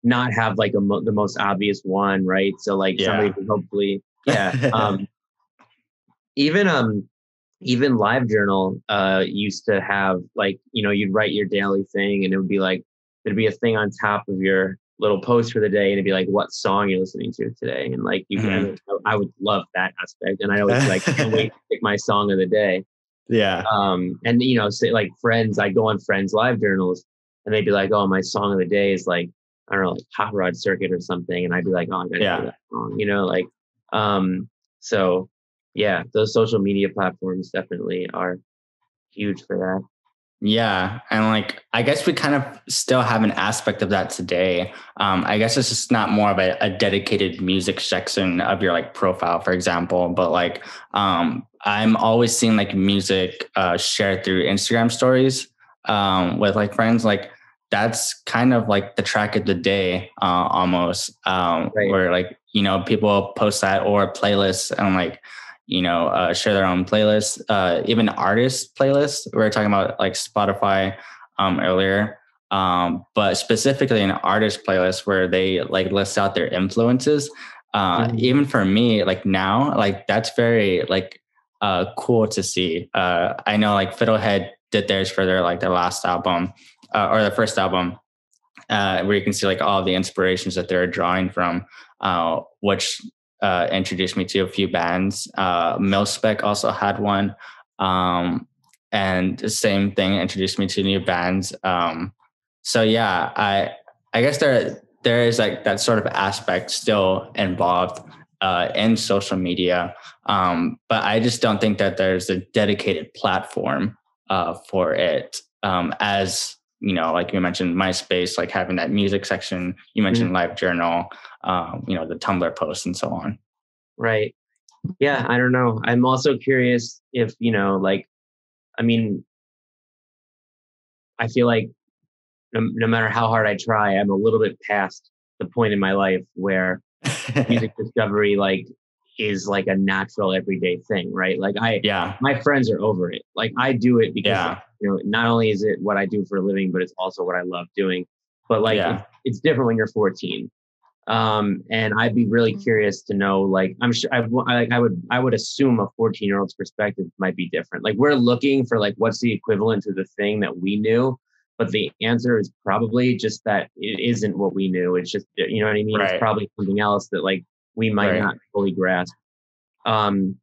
not have, like, the most obvious one, right? So, like, somebody could hopefully, even LiveJournal used to have, like, you'd write your daily thing, and it would be like, there'd be a thing on top of your little post for the day, and it'd be like, what song you're listening to today. And, like, I would love that aspect. And I always like, can't wait to pick my song of the day. Yeah. And, say, like, friends, I'd go on friends' live journals, and they'd be like, oh, my song of the day is, like, I don't know, like Hot Rod Circuit or something, and I'd be like, oh, I gotta hear that song, like, so yeah, those social media platforms definitely are huge for that. Yeah. And like, I guess we kind of still have an aspect of that today. I guess it's just not more of a dedicated music section of your like profile, for example, but like, I'm always seeing like music, shared through Instagram stories, with like friends. Like that's kind of like the track of the day, almost, Right. where like, people post that or playlists and like, share their own playlists, even artist playlists. We were talking about like Spotify, earlier, but specifically an artist playlist where they like list out their influences. Even for me, like now, like that's very like cool to see. I know like Fiddlehead did theirs for their last album, or the first album, where you can see like all the inspirations that they're drawing from, which introduced me to a few bands. Milspec also had one, and the same thing introduced me to new bands. So yeah, I guess there is like that sort of aspect still involved in social media, but I just don't think that there's a dedicated platform for it, as like you mentioned, MySpace, like having that music section. You mentioned LiveJournal, the Tumblr posts and so on. Right. Yeah, I don't know. I'm also curious if, like, I mean, I feel like no matter how hard I try, I'm a little bit past the point in my life where music discovery like is like a natural everyday thing, right? Like Yeah. my friends are over it. Like I do it because Yeah. not only is it what I do for a living, but it's also what I love doing. But like Yeah. it's different when you're 14. And I'd be really curious to know, like, I'm sure I would assume a 14-year-old's perspective might be different. Like we're looking for like, what's the equivalent to the thing that we knew? But the answer is probably just that it isn't what we knew. It's just, you know what I mean? Right. It's probably something else that like we might not fully grasp. And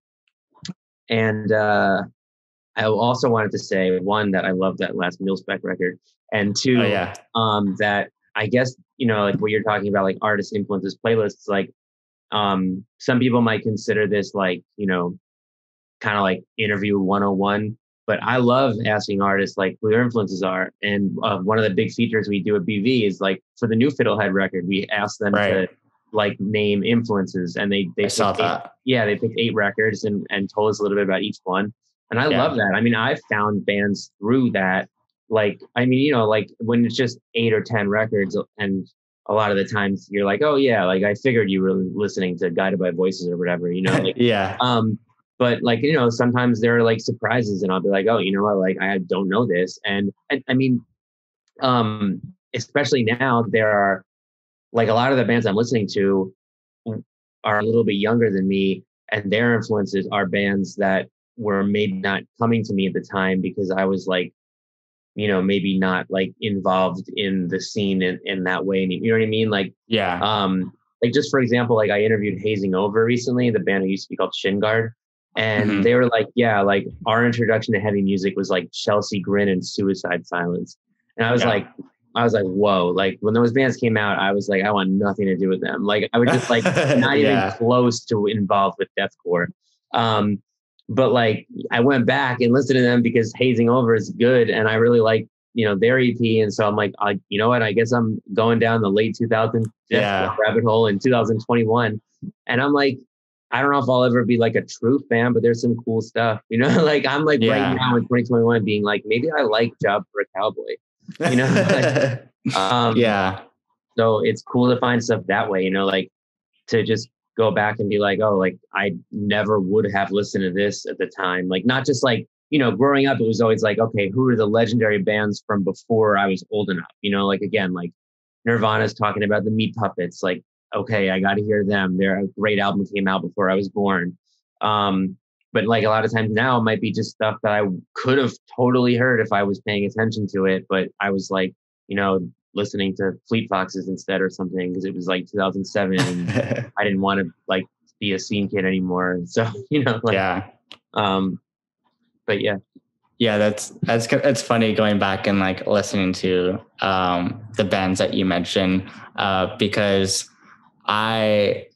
I also wanted to say, one, that I love that last Milspec record, and two, that I guess, like what you're talking about, like artist influences playlists, like some people might consider this like, kind of like interview 101, but I love asking artists like who their influences are. And one of the big features we do at BV is like for the new Fiddlehead record, we ask them to like name influences, and they saw that. They picked 8 records and told us a little bit about each one. And I love that. I mean, I've found bands through that. Like, I mean, like when it's just 8 or 10 records, and a lot of the times you're like, oh yeah, like I figured you were listening to Guided by Voices or whatever, like, but like, sometimes there are like surprises, and I'll be like, oh, you know what, like I don't know this. And I mean, especially now, there are like a lot of the bands I'm listening to are a little bit younger than me, and their influences are bands that were maybe not coming to me at the time because I was like, maybe not like involved in the scene in that way. You know what I mean? Like, like just for example, like I interviewed Hazing Over recently, the band who used to be called Shin Guard. And they were like, yeah, like our introduction to heavy music was like Chelsea Grin and Suicide Silence. And I was like, whoa, like when those bands came out, I was like, I want nothing to do with them. Like I would just like not even close to involved with deathcore. But like I went back and listened to them because Hazing Over is good, and I really like, their EP. And so I'm like, you know what, I guess I'm going down the late 2000s rabbit hole in 2021. And I'm like, I don't know if I'll ever be like a true fan, but there's some cool stuff, like I'm like right now in 2021 being like, maybe I like Job for a Cowboy, like, so it's cool to find stuff that way, like to just go back and be like, oh, like I never would have listened to this at the time. Like not just like, growing up, it was always like, okay, who are the legendary bands from before I was old enough? Like again, like Nirvana's talking about the Meat Puppets, like, okay, I got to hear them. Their great album came out before I was born. But like a lot of times now it might be just stuff that I could have totally heard if I was paying attention to it. But I was like, listening to Fleet Foxes instead or something because it was like 2007 and I didn't want to like be a scene kid anymore. So, like, but yeah. Yeah, it's funny going back and like listening to the bands that you mentioned, because I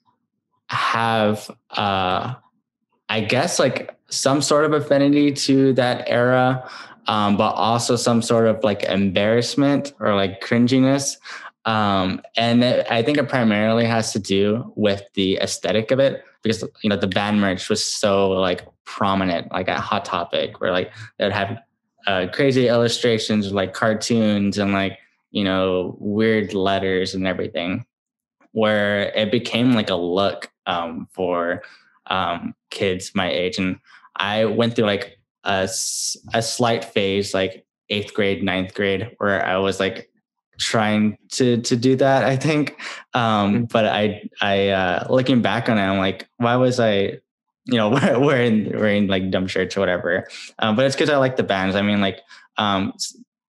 have I guess like some sort of affinity to that era, but also some sort of like embarrassment or like cringiness. I think it primarily has to do with the aesthetic of it, because the band merch was so like prominent, like at Hot Topic, where like they'd have crazy illustrations, like cartoons and like weird letters and everything, where it became like a look for kids my age. And I went through like a slight phase, like eighth grade, ninth grade, where I was like trying to do that, I think. But I looking back on it, I'm like, why was I, wearing like dumb shirts or whatever? But it's because I like the bands. I mean, like,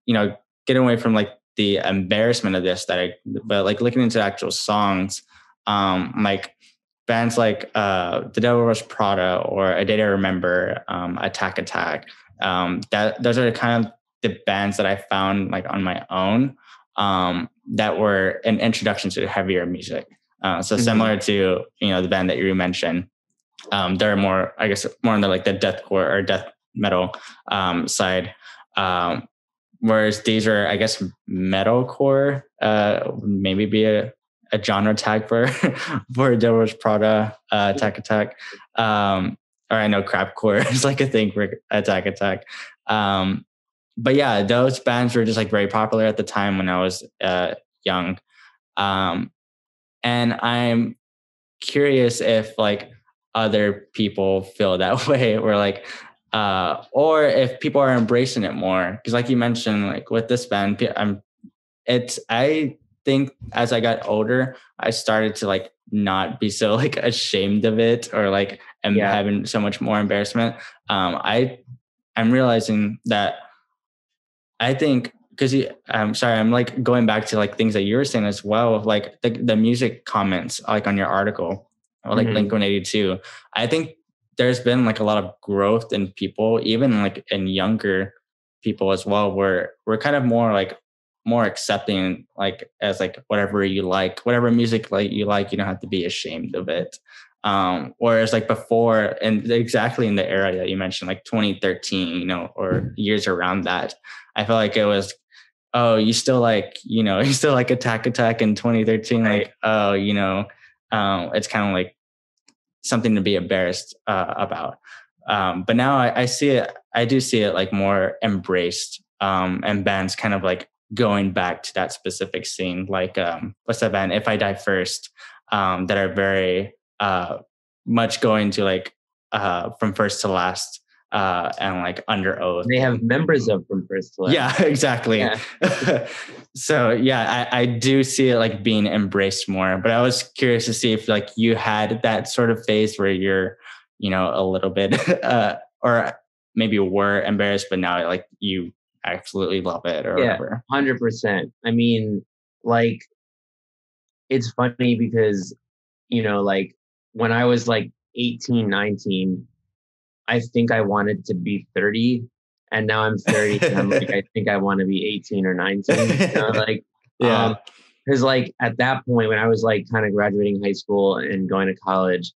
you know, getting away from like the embarrassment of the aesthetic, but like looking into actual songs, like bands like The Devil Wears Prada or A Day to Remember, Attack Attack. That those are kind of the bands that I found like on my own, that were an introduction to heavier music. So similar to the band that you mentioned, they're more, I guess, more on the like the deathcore or death metal side. Whereas these are, I guess, metalcore, maybe be a genre tag for for Devil's Prada, Attack Attack. Or I know crapcore is like a thing for Attack Attack. But yeah, those bands were just like very popular at the time when I was young. And I'm curious if like other people feel that way, or like or if people are embracing it more, because like you mentioned, like with this band, I think as I got older, I started to like not be so like ashamed of it, or like having so much more embarrassment. I'm realizing that I think, because I'm sorry, I'm like going back to like things that you were saying as well, like the music comments, like on your article, or like Blink-182. I think there's been like a lot of growth in people, even like in younger people as well, where we're kind of more accepting, like as like whatever music like you don't have to be ashamed of it. Whereas like before, and exactly in the era that you mentioned, like 2013, or years around that, I feel like it was, oh, you still like Attack Attack in 2013, right? Like, oh, it's kind of like something to be embarrassed about. But now I see it, I do see it like more embraced, and bands kind of like going back to that specific scene, like what's that band, If I Die First, that are very much going to like from first to last, and like under oath. They have members of From First to Last. Yeah, exactly. Yeah. So yeah, I do see it like being embraced more. But I was curious to see if like you had that sort of phase where you're, a little bit or maybe were embarrassed, but now like you absolutely love it or whatever. 100%. I mean, like, it's funny because, like when I was like 18, 19, I think I wanted to be 30, and now I'm 30 and I'm like, I think I want to be 18 or 19, like, yeah. Because like at that point when I was like kind of graduating high school and going to college,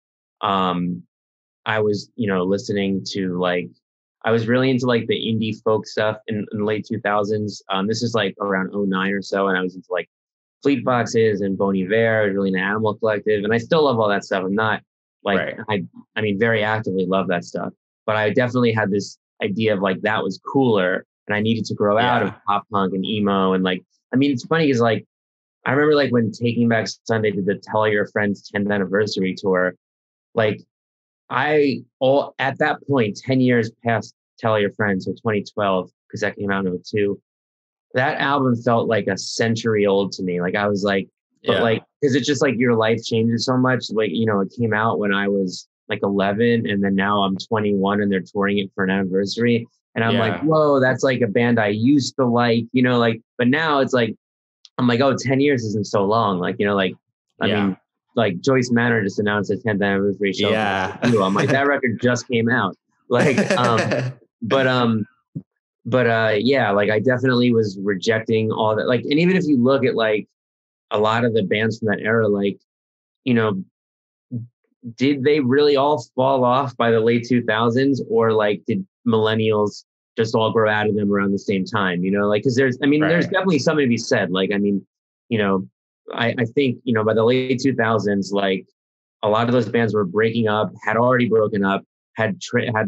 I was, listening to like, I was really into like the indie folk stuff in the late 2000s. This is like around 2009 or so. And I was into like Fleet Foxes and Bon Iver. I was really into Animal Collective. And I still love all that stuff. I'm not like, right. I mean, very actively love that stuff. But I definitely had this idea of like, that was cooler. And I needed to grow out of pop punk and emo. And like, I mean, it's funny because like, I remember like when Taking Back Sunday did the Tell Your Friends 10th anniversary tour, like at that point, 10 years past Tell Your Friends, so 2012, because that came out in 2002, that album felt like a century old to me. Like I was like, but like, because it's just like your life changes so much. Like, it came out when I was like 11, and then now I'm 21 and they're touring it for an anniversary. And I'm like, whoa, that's like a band I used to like, like, but now it's like, I'm like, oh, 10 years isn't so long. Like, like, I mean, like Joyce Manor just announced a 10th anniversary show. Yeah. I'm like, that record just came out. Like, but yeah, like I definitely was rejecting all that. Like, and even if you look at like a lot of the bands from that era, like, you know, did they really all fall off by the late 2000s, or like did millennials just all grow out of them around the same time? You know, like, because there's, I mean, there's Right. definitely something to be said. Like, I mean, you know, I think, you know, by the late 2000s, like a lot of those bands were breaking up, had already broken up, had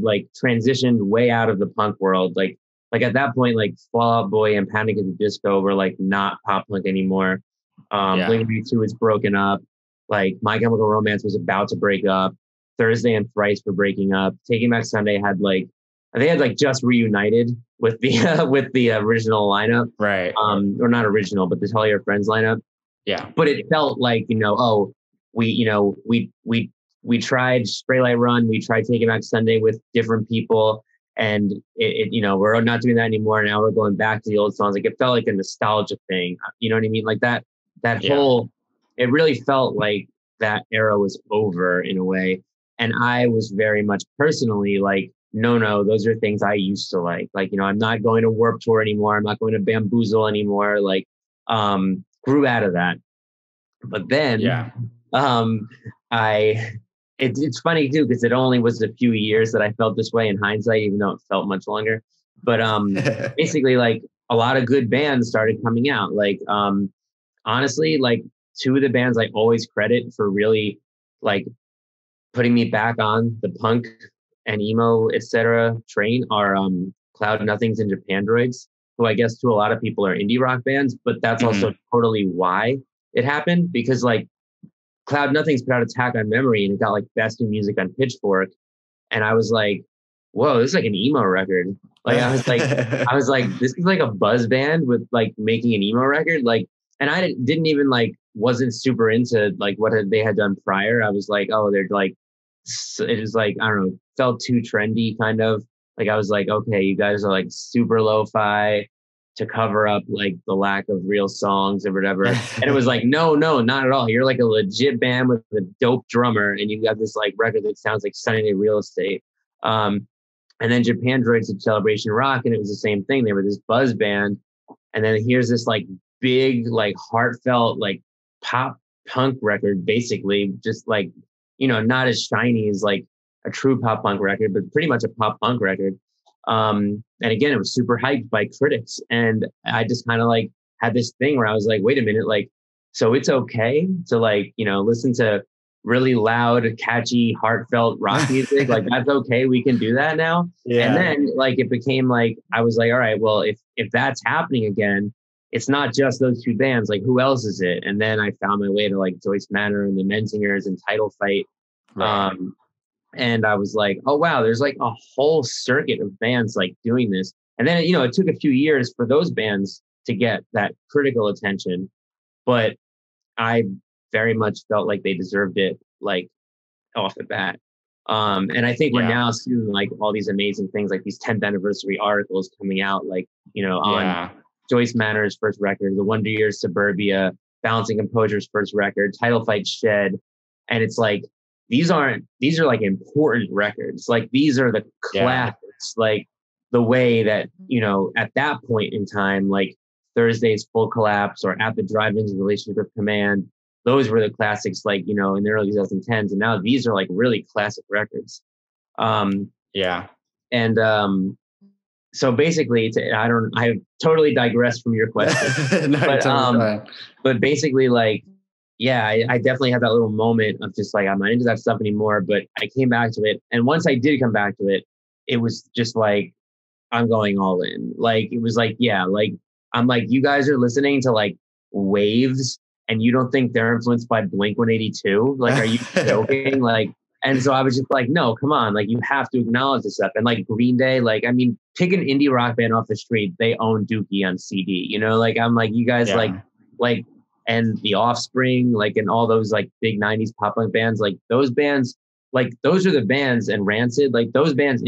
like transitioned way out of the punk world. Like at that point, like Fall Out Boy and Panic at the Disco were like not pop punk anymore. Yeah. Blink-182 was broken up. Like My Chemical Romance was about to break up. Thursday and Thrice were breaking up. Taking Back Sunday had like, they had like just reunited with the with the original lineup, Right. or not original, but the Tell Your Friends lineup. Yeah. But it felt like, you know, oh, we tried Stray Light Run, we tried Taking Back Sunday with different people, and it you know, we're not doing that anymore. Now we're going back to the old songs. Like it felt like a nostalgia thing. You know what I mean? Like that Yeah. whole, it really felt like that era was over in a way. And I was very much personally like, no, those are things I used to like. Like, you know, I'm not going to Warped Tour anymore. I'm not going to Bamboozle anymore. Like, grew out of that. But then, Yeah. I, it's funny too, because it only was a few years that I felt this way in hindsight, even though it felt much longer. But basically, like a lot of good bands started coming out. Like, honestly, like two of the bands I always credit for really like putting me back on the punk and emo, etc. train are Cloud Nothings and Japandroids, who I guess to a lot of people are indie rock bands, but that's also totally why it happened, because like Cloud Nothings put out Attack on Memory and it got like Best in Music on Pitchfork, and I was like, whoa, this is like an emo record. Like I was like, this is like a buzz band with like making an emo record. Like, and I didn't even like, wasn't super into like what they had done prior. I was like, oh, they're like, it was like, I don't know, felt too trendy kind of. Like I was like, okay, you guys are like super lo-fi to cover up like the lack of real songs or whatever. And it was like, no, not at all. You're like a legit band with a dope drummer, and you got this like record that sounds like Sunny Day Real Estate. And then Japandroids did Celebration Rock, and it was the same thing. They were this buzz band, and then here's this like big, like heartfelt, like pop punk record, basically, just like, you know, not as shiny as like a true pop punk record, but pretty much a pop punk record. And again, it was super hyped by critics, and I just kind of like had this thing where I was like, wait a minute, like, so it's okay to like, you know, listen to really loud, catchy, heartfelt rock music. Like that's okay. We can do that now. Yeah. And then like it became like, I was like, all right, well, if that's happening again, it's not just those two bands. Like who else is it? And then I found my way to like Joyce Manor and the Menzingers and Title Fight. Right. And I was like, oh wow, there's like a whole circuit of bands like doing this. And then, you know, it took a few years for those bands to get that critical attention, but I very much felt like they deserved it, like off the bat. And I think we're now seeing like all these amazing things, like these 10th anniversary articles coming out, like, you know, on Joyce Manor's first record, The Wonder Years Suburbia, Balancing Composure's first record, Title Fight Shed. And it's like, these are like important records. Like these are the classics, like the way that, you know, at that point in time, like Thursday's Full Collapse or At the Drive-In's Relationship with Command, those were the classics, like, you know, in the early 2010s. And now these are like really classic records. So basically, I totally digressed from your question, No, but basically, like, yeah, I definitely had that little moment of just like, I'm not into that stuff anymore, but I came back to it. And once I did come back to it, it was just like, I'm going all in. Like, it was like, yeah, like, I'm like, you guys are listening to like Waves and you don't think they're influenced by Blink-182? Like, are you joking? Like, and so I was just like, no, come on. Like, you have to acknowledge this stuff. And like Green Day, like, I mean, pick an indie rock band off the street. They own Dookie on CD, you know, like, I'm like, you guys like, and The Offspring, like, and all those like big 90s pop punk bands, like those bands, like those are the bands, and Rancid, like those bands are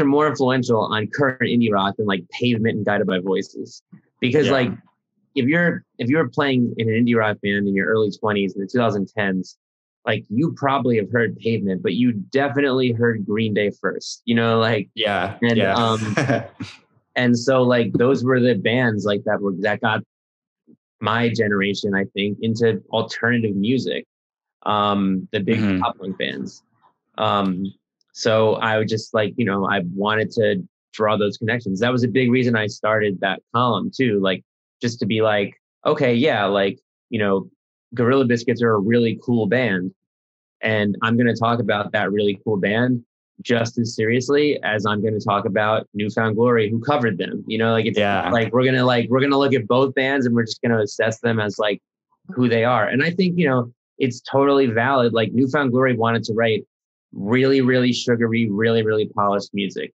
more influential on current indie rock than like Pavement and Guided by Voices. Because like, if you're playing in an indie rock band in your early 20s in the 2010s, like you probably have heard Pavement, but you definitely heard Green Day first, you know, like, Yeah. and, Yeah. and so like those were the bands like that got my generation, I think, into alternative music. The big Mhm. pop punk bands. Um, so I would just like, I wanted to draw those connections. That was a big reason I started that column too, like just to be like, okay, yeah, like, Gorilla Biscuits are a really cool band. And I'm going to talk about that really cool band just as seriously as I'm going to talk about Newfound Glory, who covered them. Like it's Yeah. we're gonna look at both bands and we're just going to assess them as like who they are. And I think it's totally valid. Like Newfound Glory wanted to write really, really sugary, really, really polished music,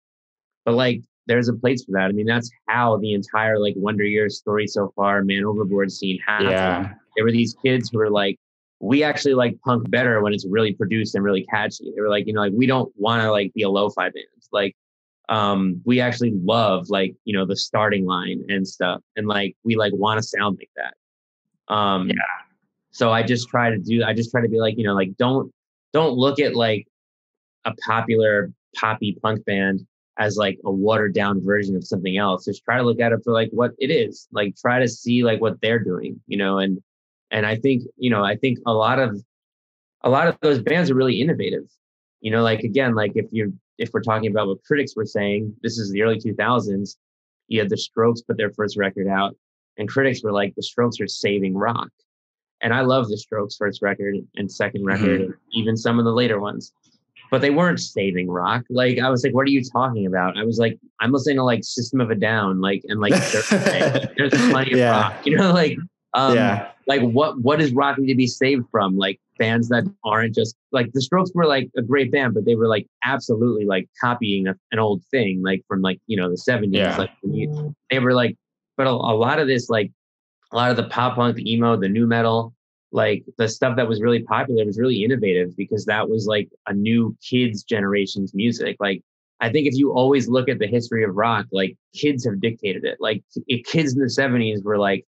but like there's a place for that. I mean, that's how the entire like Wonder Years story so far, Man Overboard scene happened. Yeah. There were these kids who were like, we actually like punk better when it's really produced and really catchy. They were like, like we don't want to like be a lo-fi band. Like, we actually love like, the starting line and stuff. And like, we like want to sound like that. Yeah. So I just try to be like, like don't look at like a popular poppy punk band as like a watered down version of something else. Just try to look at it for like what it is. Like try to see like what they're doing, and I think, a lot of those bands are really innovative. Like again, like if we're talking about what critics were saying, this is the early 2000s. You had the Strokes put their first record out, and critics were like, the Strokes are saving rock. And I love the Strokes' first record and second record, and even some of the later ones. But they weren't saving rock. Like I was like, what are you talking about? I was like, I'm listening to like System of a Down, like and like there's plenty of rock, like like what is rock need to be saved from? Like bands that aren't just like the Strokes were like a great band, but they were like absolutely like copying an old thing, like from like the 70s. Yeah. Like they were like, but a lot of this like a lot of the pop punk, the emo, the new metal, like the stuff that was really popular was really innovative because that was like a new kids generation's music. Like I think if you always look at the history of rock, like kids have dictated it. Like kids in the 70s were like,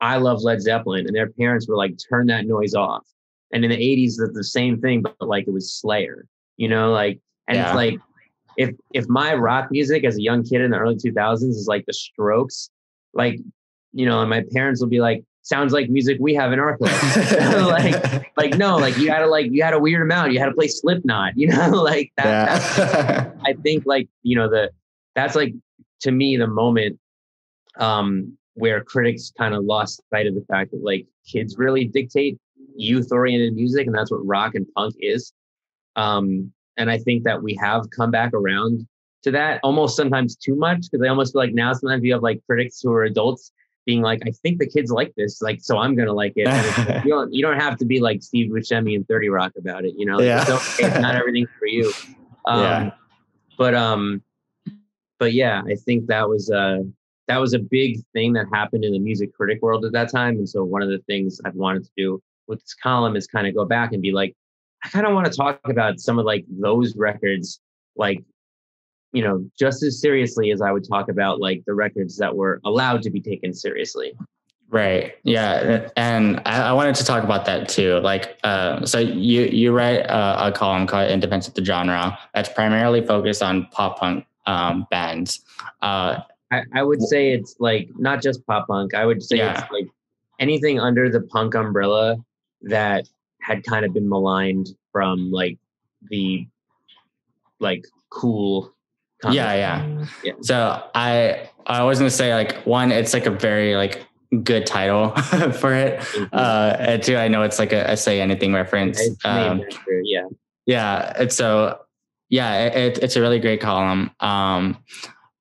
I love Led Zeppelin, and their parents were like, turn that noise off. And in the 80s, the same thing, but like it was Slayer, like, and it's like, if my rock music as a young kid in the early 2000s is like the Strokes, like, and my parents will be like, sounds like music we have in our club. like no, like you had a weird amount. You had to play Slipknot, like that. That's, I think like, that's like, to me, the moment where critics kind of lost sight of the fact that like kids really dictate youth-oriented music, and that's what rock and punk is. And I think that we have come back around to that almost sometimes too much, because I almost feel like now sometimes you have like critics who are adults being like, I think the kids like this, like, so I'm gonna like it. And like, you don't have to be like Steve Buscemi and 30 Rock about it, Like, it's okay, it's not everything for you. But yeah, I think that was a big thing that happened in the music critic world at that time. And so one of the things I've wanted to do with this column is kind of go back and be like, I kind of want to talk about some of like those records, like, just as seriously as I would talk about like the records that were allowed to be taken seriously. Right. Yeah. And I wanted to talk about that too. Like, so you write a column called "In Defense of the Genre" that's primarily focused on pop punk bands. I would say it's like not just pop punk. I would say it's like anything under the punk umbrella that had kind of been maligned from like the like cool. Yeah. So I was gonna say like one, it's like a very like good title for it. And two, I know it's like a Say Anything reference. Yeah. And so it's a really great column.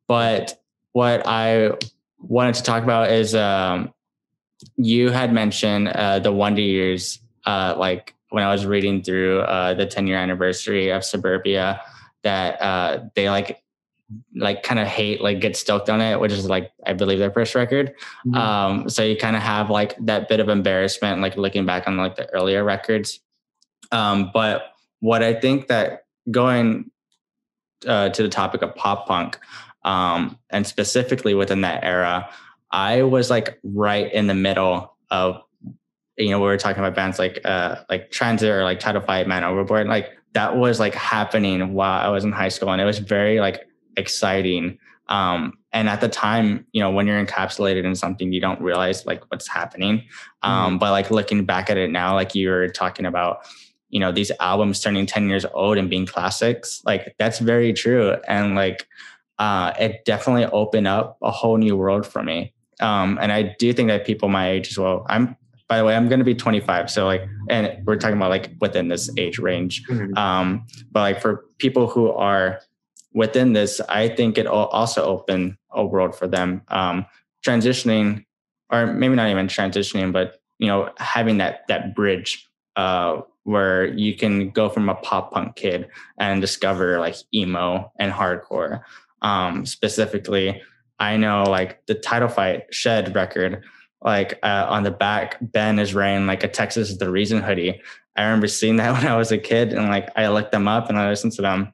But what I wanted to talk about is you had mentioned the Wonder Years, like when I was reading through the 10-year anniversary of Suburbia, that they like kind of hate, like get stoked on it, which is like, I believe their first record. So you kind of have like that bit of embarrassment, like looking back on like the earlier records. But what I think that going to the topic of pop punk, and specifically within that era, I was like right in the middle of we were talking about bands like Transit or like Title Five, Man Overboard. Like that was like happening while I was in high school, and it was very like exciting. And at the time, when you're encapsulated in something, you don't realize like what's happening. But like looking back at it now, like you were talking about, these albums turning 10 years old and being classics, like that's very true. And like, it definitely opened up a whole new world for me. And I do think that people my age as well, by the way, I'm going to be 25. So like, and we're talking about like within this age range. But like for people who are within this, I think it also opened a world for them, transitioning, or maybe not even transitioning, but, having that bridge, where you can go from a pop punk kid and discover like emo and hardcore. Specifically, I know like the Title Fight Shed record, like on the back, Ben is wearing like a Texas is the Reason hoodie. I remember seeing that when I was a kid, and like I looked them up and I listened to them.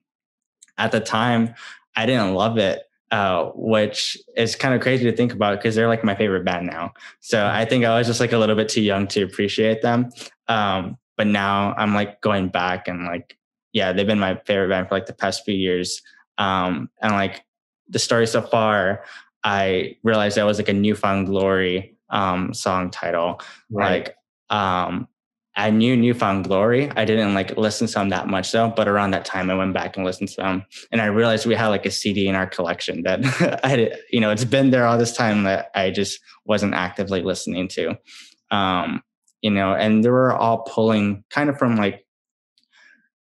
At the time, I didn't love it, which is kind of crazy to think about because they're like my favorite band now. So I think I was just like a little bit too young to appreciate them. But now I'm like going back and like, yeah, they've been my favorite band for like the past few years. And like the story so far, I realized that was like a Newfound Glory song title. Right. Like, I knew Newfound Glory. I didn't like listen to them that much though, but around that time I went back and listened to them, and I realized we had like a CD in our collection that it's been there all this time that I just wasn't actively listening to. And they were all pulling kind of from like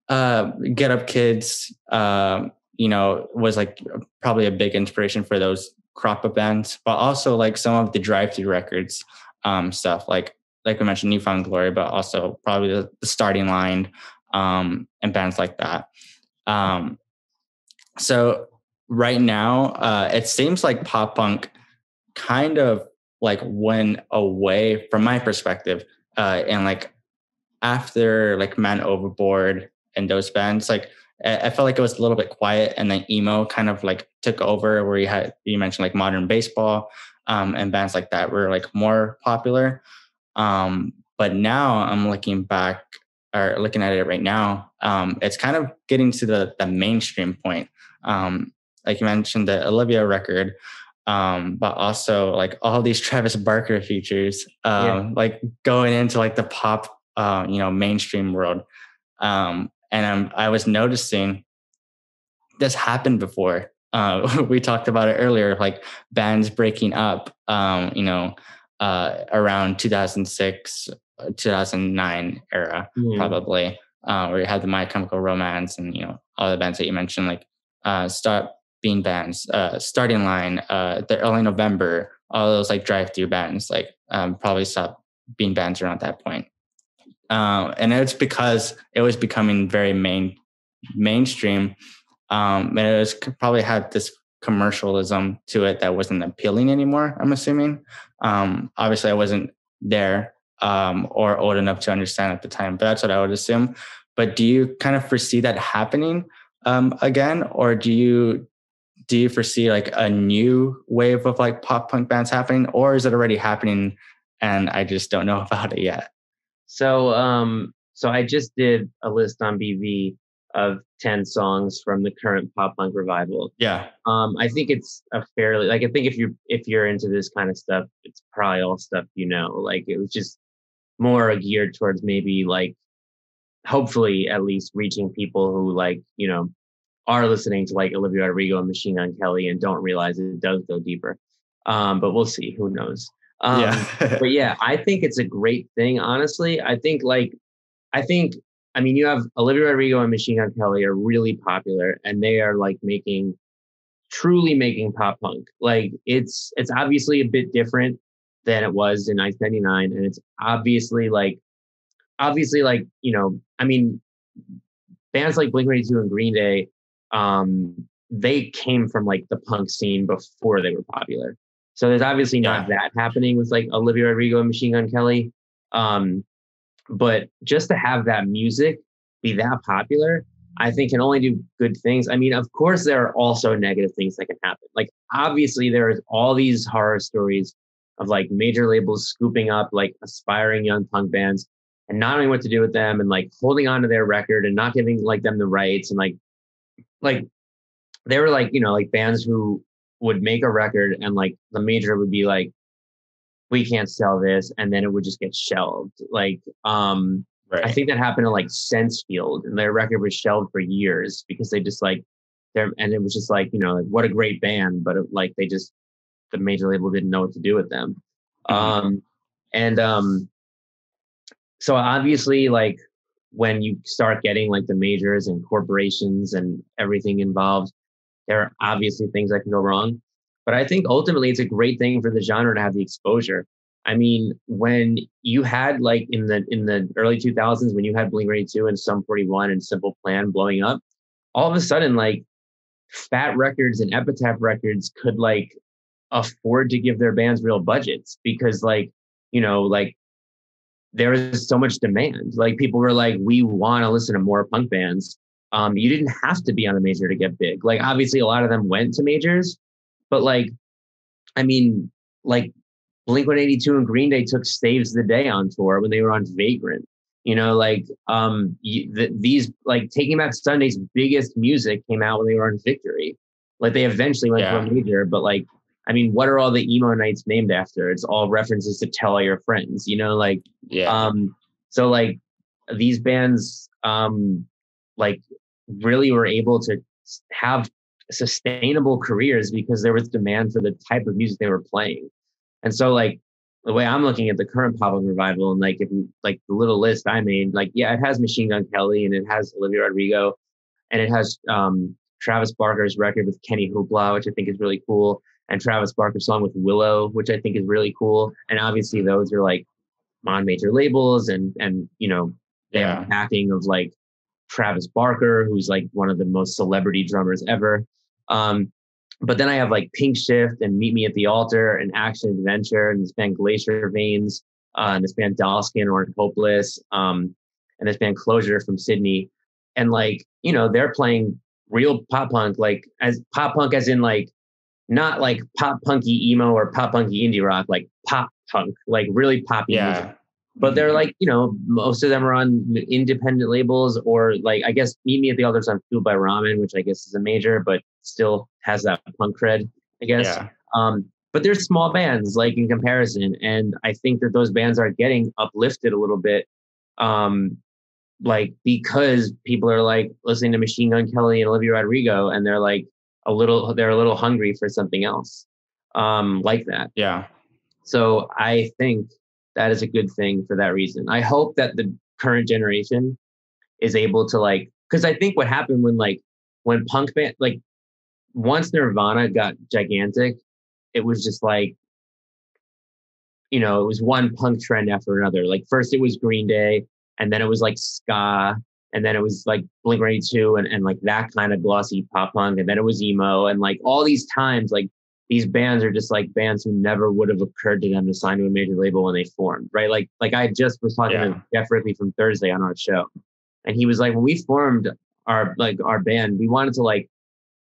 Get Up Kids, was like probably a big inspiration for those crop of bands, but also like some of the Drive Through Records stuff, like we mentioned Newfound Glory, but also probably the Starting Line, and bands like that. So right now, it seems like pop punk kind of like went away from my perspective, and like after like Man Overboard and those bands, like I felt like it was a little bit quiet, and then emo kind of like took over, where you mentioned like Modern Baseball, and bands like that were like more popular. But now I'm looking back or looking at it right now, it's kind of getting to the mainstream point. Like you mentioned the Olivia record, but also like all these Travis Barker features, like going into like the pop, mainstream world. And I was noticing this happened before. We talked about it earlier, like bands breaking up, around 2006, 2009 era, probably, where you had the My Chemical Romance and, all the bands that you mentioned, like Stop Being bands, Starting Line, the Early November, all those like drive-through bands, like probably stopped being bands around that point. And it's because it was becoming very mainstream. And it was probably had this commercialism to it that wasn't appealing anymore, I'm assuming. Obviously I wasn't there, or old enough to understand at the time, but that's what I would assume. But do you kind of foresee that happening again, or do you foresee like a new wave of like pop punk bands happening, or is it already happening and I just don't know about it yet? So I just did a list on BV of 10 songs from the current pop punk revival. Yeah. I think it's a fairly, like, I think if you're into this kind of stuff, it's probably all stuff, like it was just more geared towards maybe like, hopefully at least reaching people who like, are listening to like Olivia Rodrigo and Machine Gun Kelly and don't realize it does go deeper. But we'll see, who knows? But yeah, I think it's a great thing, honestly. I mean, you have Olivia Rodrigo and Machine Gun Kelly are really popular, and they are like truly making pop punk. Like it's obviously a bit different than it was in 1999, and it's obviously like, I mean, bands like Blink-182 and Green Day, they came from like the punk scene before they were popular. So there's obviously not that happening with like Olivia Rodrigo and Machine Gun Kelly. But just to have that music be that popular, I think can only do good things. I mean, of course, there are also negative things that can happen. Like, obviously, there is all these horror stories of like major labels scooping up like aspiring young punk bands and not knowing what to do with them and like holding on to their record and not giving like them the rights. And like they were like, you know, like bands who would make a record and like the major would be like, we can't sell this, and then it would just get shelved. Like I think that happened to like Sensefield, and their record was shelved for years because they just like and it was just like, you know, like, what a great band, but like they just, the major label didn't know what to do with them. And so obviously like when you start getting like the majors and corporations and everything involved, there are obviously things that can go wrong. But I think ultimately it's a great thing for the genre to have the exposure. I mean, when you had like in the early 2000s, when you had Blink-182 and Sum 41 and Simple Plan blowing up, all of a sudden like Fat Records and Epitaph Records could like afford to give their bands real budgets because like, you know, like there was so much demand. Like people were like, we want to listen to more punk bands. You didn't have to be on a major to get big. Like obviously a lot of them went to majors, but like, I mean, like Blink-182 and Green Day took Saves the Day on tour when they were on Vagrant. You know, like these like Taking Back Sunday's biggest music came out when they were on Victory. Like they eventually went to a major, but like, I mean, what are all the emo nights named after? It's all references to Tell All Your Friends, you know, like, so like these bands, like really were able to have sustainable careers because there was demand for the type of music they were playing. And so like the way I'm looking at the current pop punk revival and like if you like the little list I made, like, yeah, it has Machine Gun Kelly and it has Olivia Rodrigo and it has Travis Barker's record with Kenny Hoopla, which I think is really cool. And Travis Barker's song with Willow, which I think is really cool. And obviously those are like on major labels and you know, they have a backing of like Travis Barker, who's like one of the most celebrity drummers ever. But then I have like Pink Shift and Meet Me at the Altar and Action Adventure and this band Glacier Veins and this band Dollskin or Hopeless and this band Closure from Sydney. And like, you know, they're playing real pop punk, like as pop punk as in like, not like pop punky emo or pop punky indie rock, like pop punk, like really poppy music. But they're like, you know, most of them are on independent labels or like, I guess Meet Me at the Altar's on Fueled by Ramen, which I guess is a major, but still has that punk cred, I guess. But they're small bands like in comparison. And I think that those bands are getting uplifted a little bit. Like because people are like listening to Machine Gun Kelly and Olivia Rodrigo and they're like they're a little hungry for something else like that. So I think that is a good thing for that reason. I hope that the current generation is able to like, because I think what happened when punk band, like once Nirvana got gigantic, it was just like, you know, it was one punk trend after another. Like first it was Green Day, and then it was like ska, and then it was like Blink-182 and like that kind of glossy pop punk, and then it was emo, and like all these times, like these bands are just like bands who never would have occurred to them to sign to a major label when they formed, right? Like I just was talking to Jeff Rickley from Thursday on our show, and he was like, when we formed our band, we wanted to like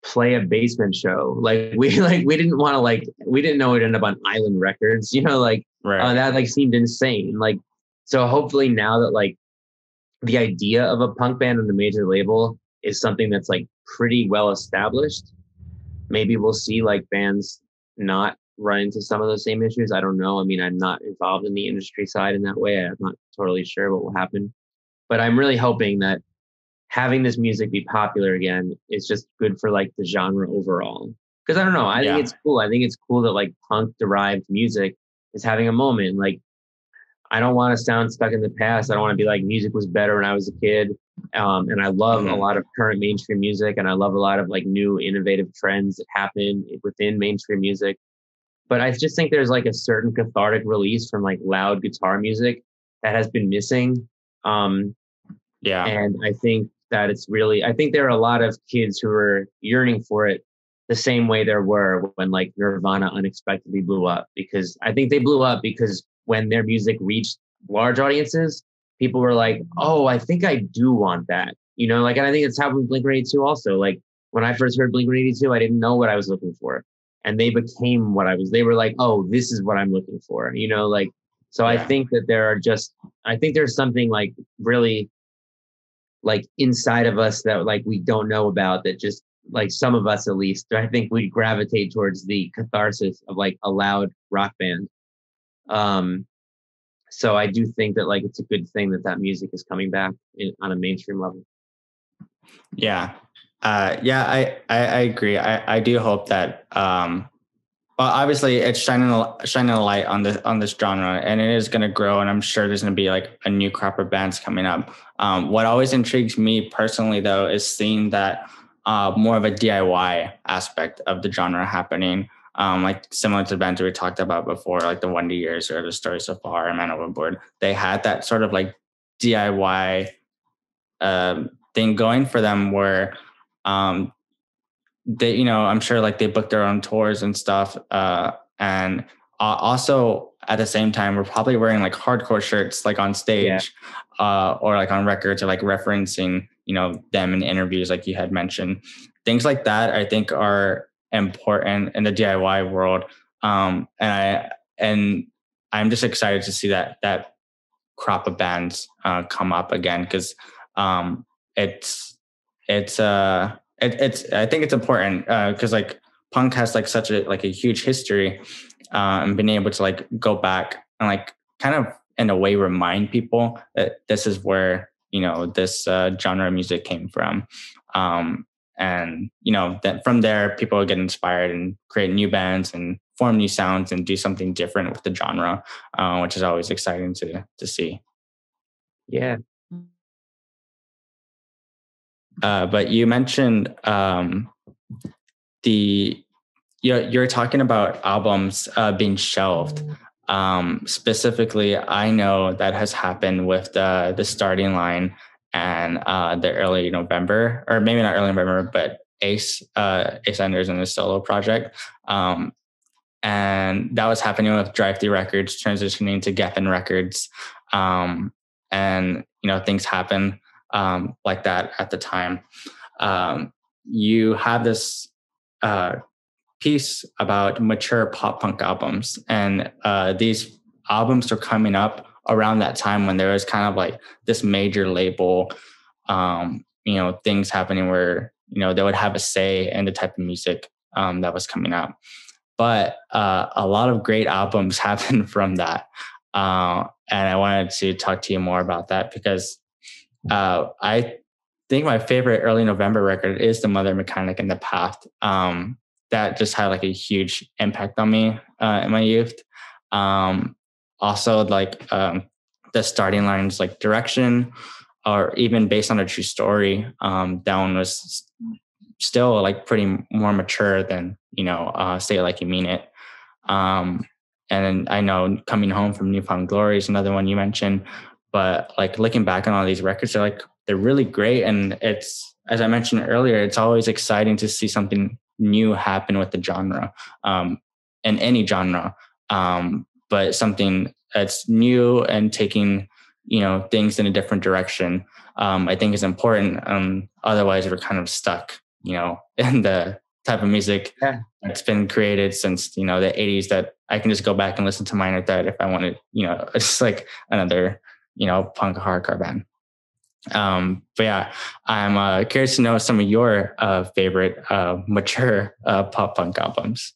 play a basement show. We didn't want to we didn't know it'd end up on Island Records, you know, that like seemed insane. Like, so hopefully now that like the idea of a punk band on a major label is something that's like pretty well established, maybe we'll see like bands not run into some of those same issues. I don't know. I mean, I'm not involved in the industry side in that way. I'm not totally sure what will happen, but I'm really hoping that having this music be popular again is just good for like the genre overall. Because I don't know, I think it's cool. I think it's cool that like punk derived music is having a moment. Like, I don't want to sound stuck in the past. I don't want to be like music was better when I was a kid. And I love a lot of current mainstream music, and I love a lot of like new innovative trends that happen within mainstream music. But I just think there's like a certain cathartic release from like loud guitar music that has been missing. And I think that I think there are a lot of kids who are yearning for it the same way there were when like Nirvana unexpectedly blew up, because I think they blew up because when their music reached large audiences, people were like, oh, I think I do want that. You know, like, and I think it's happened with Blink-182 also. Like when I first heard Blink-182, I didn't know what I was looking for. and they became what I was. They were like, oh, this is what I'm looking for, you know, like. So I think that I think there's something like really like inside of us that like we don't know about, that just like some of us at least, I think we gravitate towards the catharsis of like a loud rock band. So I do think that like it's a good thing that that music is coming back on a mainstream level. Yeah. I agree. I do hope that, well, obviously it's shining a light on this genre, and it is going to grow. And I'm sure there's going to be like a new crop of bands coming up. What always intrigues me personally, though, is seeing that more of a DIY aspect of the genre happening. Like similar to the bands we talked about before, like the Wonder Years or the Story So Far and Man Overboard. They had that sort of like DIY thing going for them, where um, they, you know, I'm sure like they booked their own tours and stuff. And also at the same time, we're probably wearing like hardcore shirts, like on stage, or like on records, or like referencing, you know, them in interviews, like you had mentioned. Things like that, I think, are important in the DIY world. And I'm just excited to see that crop of bands come up again, because um, it's it's I think it's important because like punk has like such a huge history, and being able to like go back and like kind of in a way remind people that this is where, you know, this genre of music came from. And you know that from there people get inspired and create new bands and form new sounds and do something different with the genre, which is always exciting to see. Yeah. But you mentioned the you're talking about albums being shelved. Specifically, I know that has happened with the Starting Line and the early November, or maybe not early November, but Ace Enders and his solo project. And that was happening with Drive Thru Records transitioning to Geffen Records. And you know, things happen like that at the time. You have this piece about mature pop punk albums, and these albums are coming up around that time when there was kind of like this major label, you know, things happening where, you know, they would have a say in the type of music that was coming out. But a lot of great albums happen from that. And I wanted to talk to you more about that, because I think my favorite early November record is The Mother Mechanic and The Path. That just had like a huge impact on me in my youth. Also, like the Starting Lines, like Direction, or even Based on a True Story. That one was still like pretty more mature than, you know, Say It Like You Mean It. And I know Coming Home from New Found Glory is another one you mentioned. But like looking back on all these records, they're really great. And it's, as I mentioned earlier, it's always exciting to see something new happen with the genre, in any genre. But something that's new and taking, you know, things in a different direction, I think is important. Otherwise we're kind of stuck, you know, in the type of music that's been created since, you know, the 80s, that I can just go back and listen to Minor Threat if I wanted, you know, it's like another, you know, punk hardcore band. But yeah, I'm curious to know some of your favorite mature pop punk albums.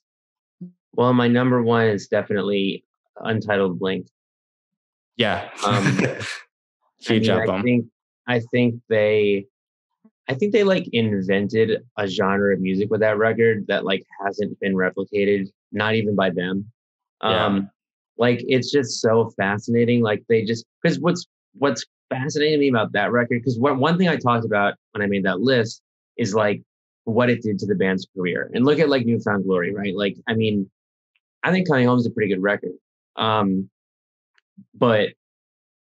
Well, my number one is definitely Untitled Blink. Yeah. Huge album. I think they like invented a genre of music with that record that like hasn't been replicated, not even by them. Like it's just so fascinating. Like they just, because what's fascinating me about that record, because one thing I talked about when I made that list is like what it did to the band's career. And look at like New Found Glory, right? Like, I mean, I think Coming Home is a pretty good record. But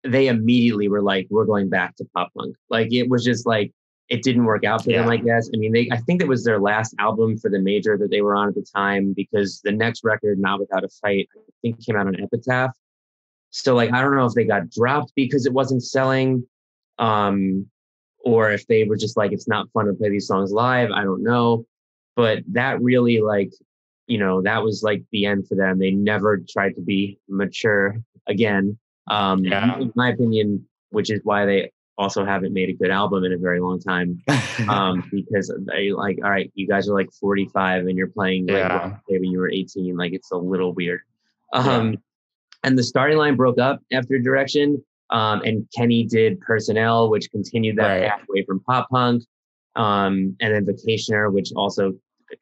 they immediately were like, we're going back to pop punk. Like it was just like, it didn't work out for them, I guess. I mean, I think it was their last album for the major that they were on at the time, because the next record, Not Without a Fight, I think came out on Epitaph. So like, I don't know if they got dropped because it wasn't selling, or if they were just like, it's not fun to play these songs live. I don't know. But that really like, that was like the end for them. They never tried to be mature again. In my opinion, which is why they also haven't made a good album in a very long time. Because they like, all right, you guys are like 45 and you're playing like when you were 18. Like, it's a little weird. And the starting line broke up after Direction. And Kenny did Personnel, which continued that path away from pop punk. And then Vacationer, which also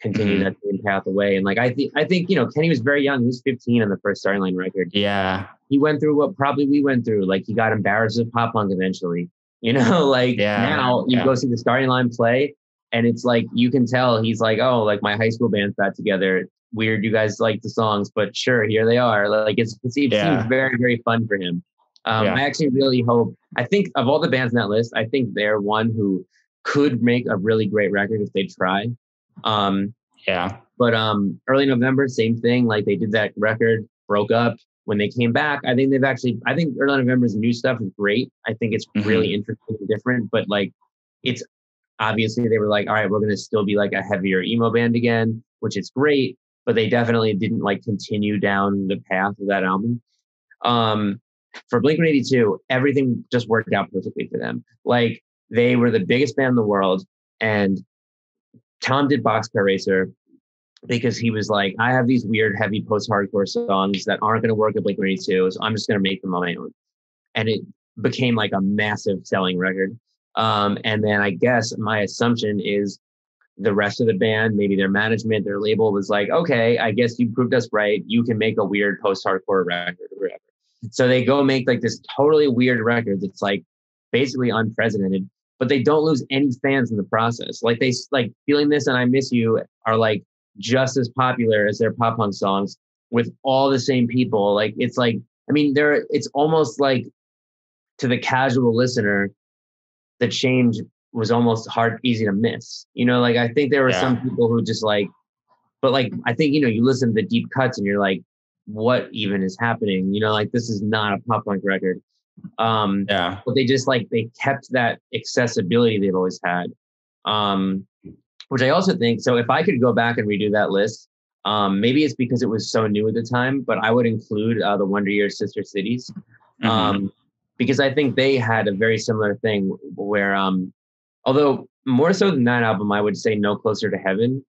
continued that same path away. And like, I think, Kenny was very young. He was 15 on the first starting line record. Yeah. He went through what probably we went through. Like, he got embarrassed with pop punk eventually, now you go see the starting line play, and it's like, you can tell he's like, oh, like my high school band's back together. Weird. You guys like the songs, but sure, here they are. Like, it seems very, very fun for him. I actually really hope, I think of all the bands in that list, I think they're one who could make a really great record if they try. But early November, same thing. Like, they did that record, broke up. When they came back, I think Early November's new stuff is great. I think it's really interesting and different, but like, it's obviously they were like, all right, we're going to still be like a heavier emo band again, which is great, but they definitely didn't like continue down the path of that album. For Blink-182, everything just worked out perfectly for them. Like, they were the biggest band in the world, and Tom did Boxcar Racer because he was like, I have these weird, heavy post-hardcore songs that aren't going to work at Blink-182, so I'm just going to make them on my own. And it became like a massive selling record. And then I guess my assumption is the rest of the band, maybe their management, their label was like, okay, I guess you proved us right. You can make a weird post-hardcore record or whatever. So they go make like this totally weird record that's like basically unprecedented, but they don't lose any fans in the process. Like, they like Feeling This and I Miss You are like just as popular as their pop punk songs with all the same people. Like, it's like, I mean, it's almost like, to the casual listener, the change was almost easy to miss. Like, I think there were some people who just like, but like, I think, you listen to the deep cuts and you're like, what even is happening? Like, this is not a pop punk record. But they just like, they kept that accessibility they've always had. Which I also think, so if I could go back and redo that list, maybe it's because it was so new at the time, but I would include the Wonder Years Sister Cities. Because I think they had a very similar thing where, although more so than that album, I would say No Closer to Heaven,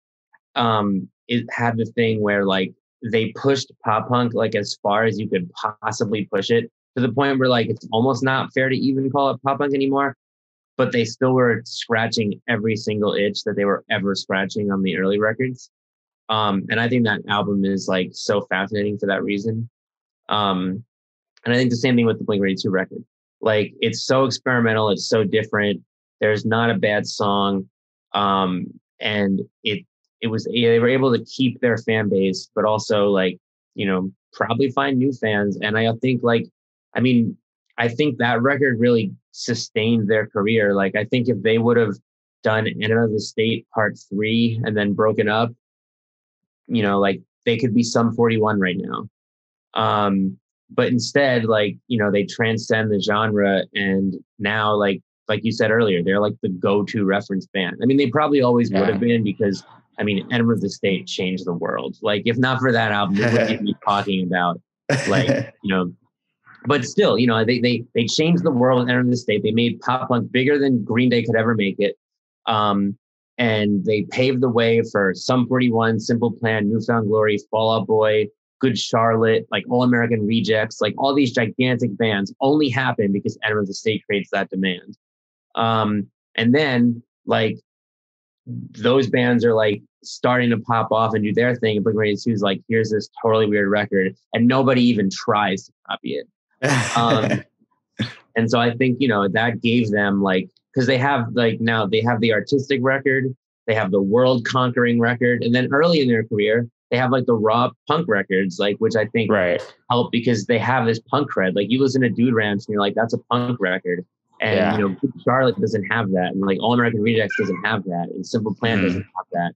it had the thing where like they pushed pop punk like as far as you could possibly push it, to the point where like it's almost not fair to even call it pop punk anymore. But they still were scratching every single itch that they were ever scratching on the early records. And I think that album is like so fascinating for that reason. And I think the same thing with the Blink-182 record. Like, it's so experimental. It's so different. There's not a bad song. And they were able to keep their fan base, but also like, probably find new fans. And I think I think that record really sustained their career. Like, I think if they would have done Enema of the State Part 3 and then broken up, like, they could be Sum 41 right now. But instead, like, they transcend the genre, and now, like you said earlier, they're like the go-to reference band. I mean, they probably always would have been, because Enema of the State changed the world. Like, if not for that album, we wouldn't even be talking about, like, but still, they changed the world with Enema of the State. They made pop punk bigger than Green Day could ever make it. And they paved the way for Sum 41, Simple Plan, Newfound Glory, Fall Out Boy, Good Charlotte, like All American Rejects, like all these gigantic bands only happen because Enema of the State creates that demand. And then like those bands are like starting to pop off and do their thing. And Blink-182 is like, here's this totally weird record, and nobody even tries to copy it. And so I think, that gave them like, because they have like, now they have the artistic record, they have the world conquering record, and then early in their career, they have like the raw punk records, like, which I think help because they have this punk cred. Like, you listen to Dude Ranch and you're like, that's a punk record. And, Charlotte doesn't have that. And like All American Rejects doesn't have that. And Simple Plan doesn't have that.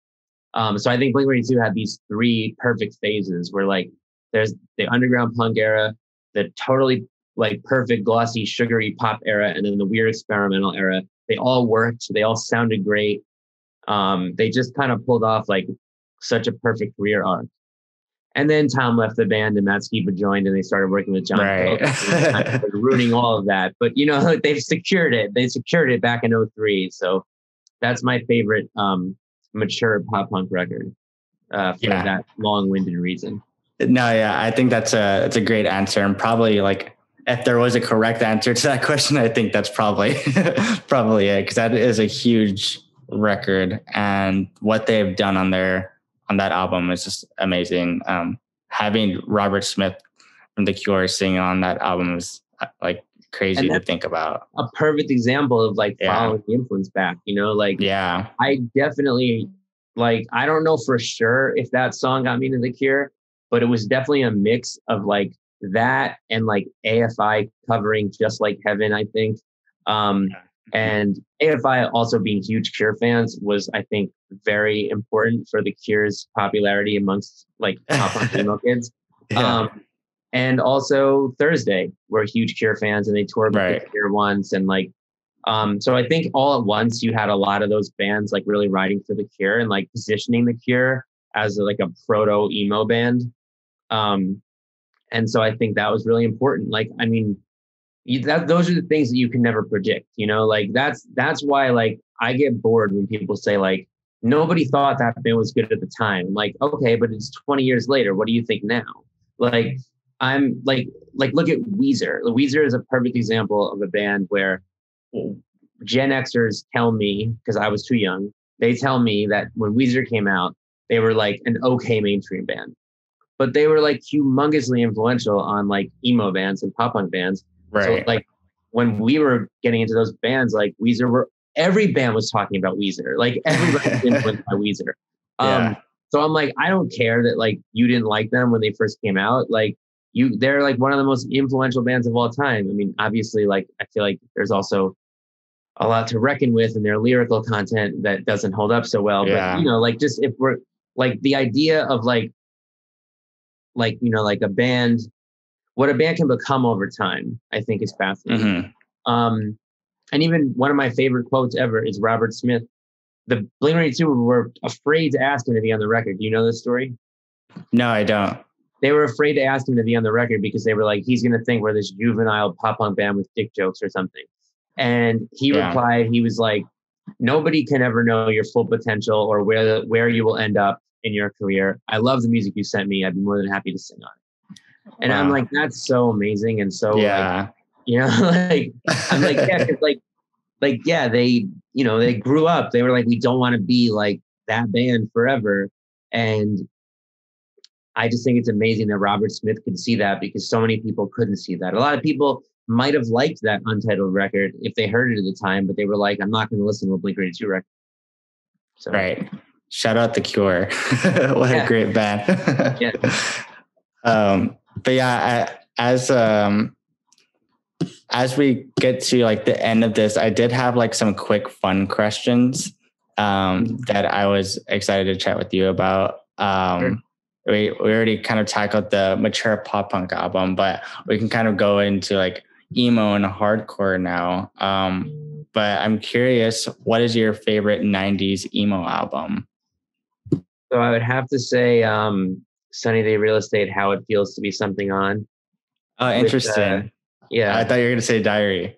So I think Blink-182 had these three perfect phases where like there's the underground punk era, the totally like perfect glossy sugary pop era, and then the weird experimental era. They all worked. They all sounded great. They just kind of pulled off like such a perfect career arc. And then Tom left the band and Matt Skiba joined and they started working with John. Right. Ruining all of that. But, they've secured it. They secured it back in 2003. So that's my favorite mature pop punk record for that long-winded reason. No, yeah, I think that's a great answer. And probably like, if there was a correct answer to that question, I think that's probably it, because that is a huge record, and what they've done on that album is just amazing. Having Robert Smith from The Cure singing on that album is like crazy to think about. A perfect example of like following the influence back, I definitely I don't know for sure if that song got me into The Cure, but it was definitely a mix of like that and like AFI covering Just Like Heaven, I think. And AFI also being huge Cure fans was, I think, very important for The Cure's popularity amongst like pop punk emo kids. And also Thursday were huge Cure fans and they toured with The Cure once. And so I think all at once you had a lot of those bands like really riding for The Cure and like positioning The Cure as like a proto emo band. And so I think that was really important. Like, I mean, those are the things that you can never predict, that's why like I get bored when people say like, nobody thought that band was good at the time. I'm like, okay, but it's 20 years later. What do you think now? Like, I'm like, look at Weezer. Weezer is a perfect example of a band where Gen Xers tell me, because I was too young, they tell me that when Weezer came out, they were like an okay mainstream band. But they were like humongously influential on like emo bands and pop punk bands. Right. So like when we were getting into those bands, like Weezer every band was talking about Weezer. Like everybody was influenced by Weezer. So I'm like, I don't care that like you didn't like them when they first came out. Like they're like one of the most influential bands of all time. I mean, obviously, like I feel like there's also a lot to reckon with in their lyrical content that doesn't hold up so well. But like just if we're like the idea of like a band, what a band can become over time, I think is fascinating. And even one of my favorite quotes ever is Robert Smith. The Blink-182 were afraid to ask him to be on the record. Do you know this story? No, I don't. They were afraid to ask him to be on the record because they were like, he's going to think we're this juvenile pop punk band with dick jokes or something. And he replied, he was like, nobody can ever know your full potential or where you will end up in your career. I love the music you sent me. I'd be more than happy to sing on it. And I'm like, that's so amazing. And so, like, I'm like, yeah, cause they grew up. They were like, we don't want to be like that band forever. And I just think it's amazing that Robert Smith could see that because so many people couldn't see that. A lot of people might have liked that Untitled record if they heard it at the time, but they were like, I'm not going to listen to a Blink-182 record. So. Right. Shout out The Cure. What a great band. But yeah, as we get to like the end of this, I did have like some quick fun questions that I was excited to chat with you about. Sure. We already kind of tackled the mature pop punk album, but we can kind of go into like emo and hardcore now. But I'm curious, what is your favorite 90s emo album? So I would have to say Sunny Day Real Estate, How It Feels to Be Something On. Oh, interesting. I thought you were going to say Diary.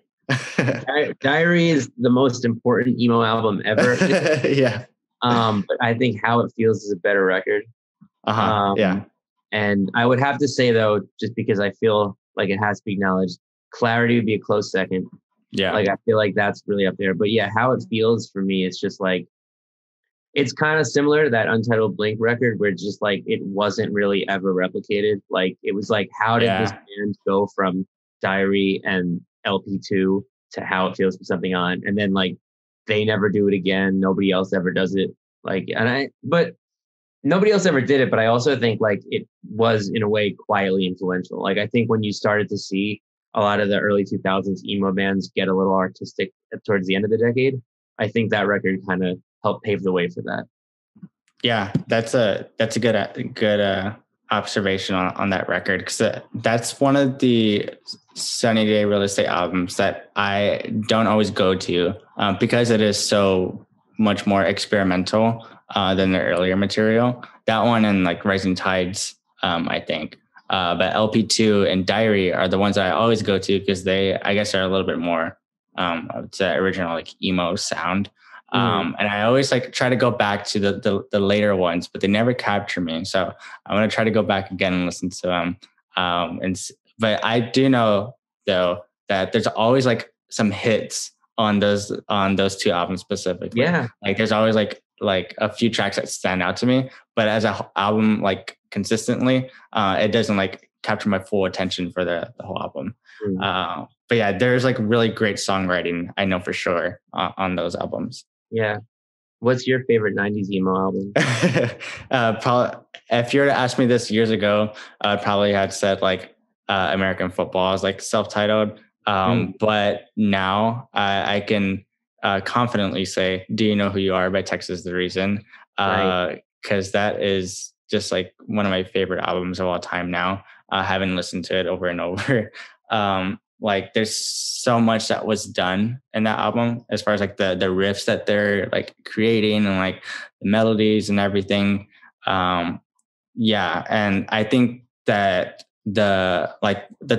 Diary is the most important emo album ever. But I think How It Feels is a better record. And I would have to say, though, just because I feel like it has to be acknowledged, Clarity would be a close second. Like, I feel like that's really up there. But yeah, How It Feels for me, it's just like, it's kind of similar to that Untitled Blink record where it's just like, it wasn't really ever replicated. Like, it was like, how did this band go from Diary and LP2 to How It Feels to Something On? And then like, they never do it again. Nobody else ever does it. Like, but nobody else ever did it. But I also think like it was in a way quietly influential. Like, I think when you started to see a lot of the early 2000s emo bands get a little artistic towards the end of the decade, I think that record kind of helped pave the way for that. Yeah, that's a good observation on that record, because that's one of the Sunny Day Real Estate albums that I don't always go to because it is so much more experimental. than their earlier material. That one and like Rising Tides, I think. But LP2 and Diary are the ones that I always go to because they, I guess, are a little bit more, I would say, original like emo sound. And I always like try to go back to the later ones, but they never capture me. So I'm gonna try to go back again and listen to them. But I do know though that there's always like some hits on those two albums specifically. Yeah. Like there's always like a few tracks that stand out to me, but as a album, like consistently, it doesn't like capture my full attention for the whole album. But yeah, there's like really great songwriting, I know for sure, on those albums. Yeah. What's your favorite 90s emo album? Probably, if you were to ask me this years ago, I probably had said like American Football is like self-titled. But now I can confidently say, Do You Know Who You Are by Texas Is the Reason. Because that is just like one of my favorite albums of all time now. Having listened to it over and over. Like there's so much that was done in that album as far as like the riffs that they're like creating and like the melodies and everything. Yeah. And I think that the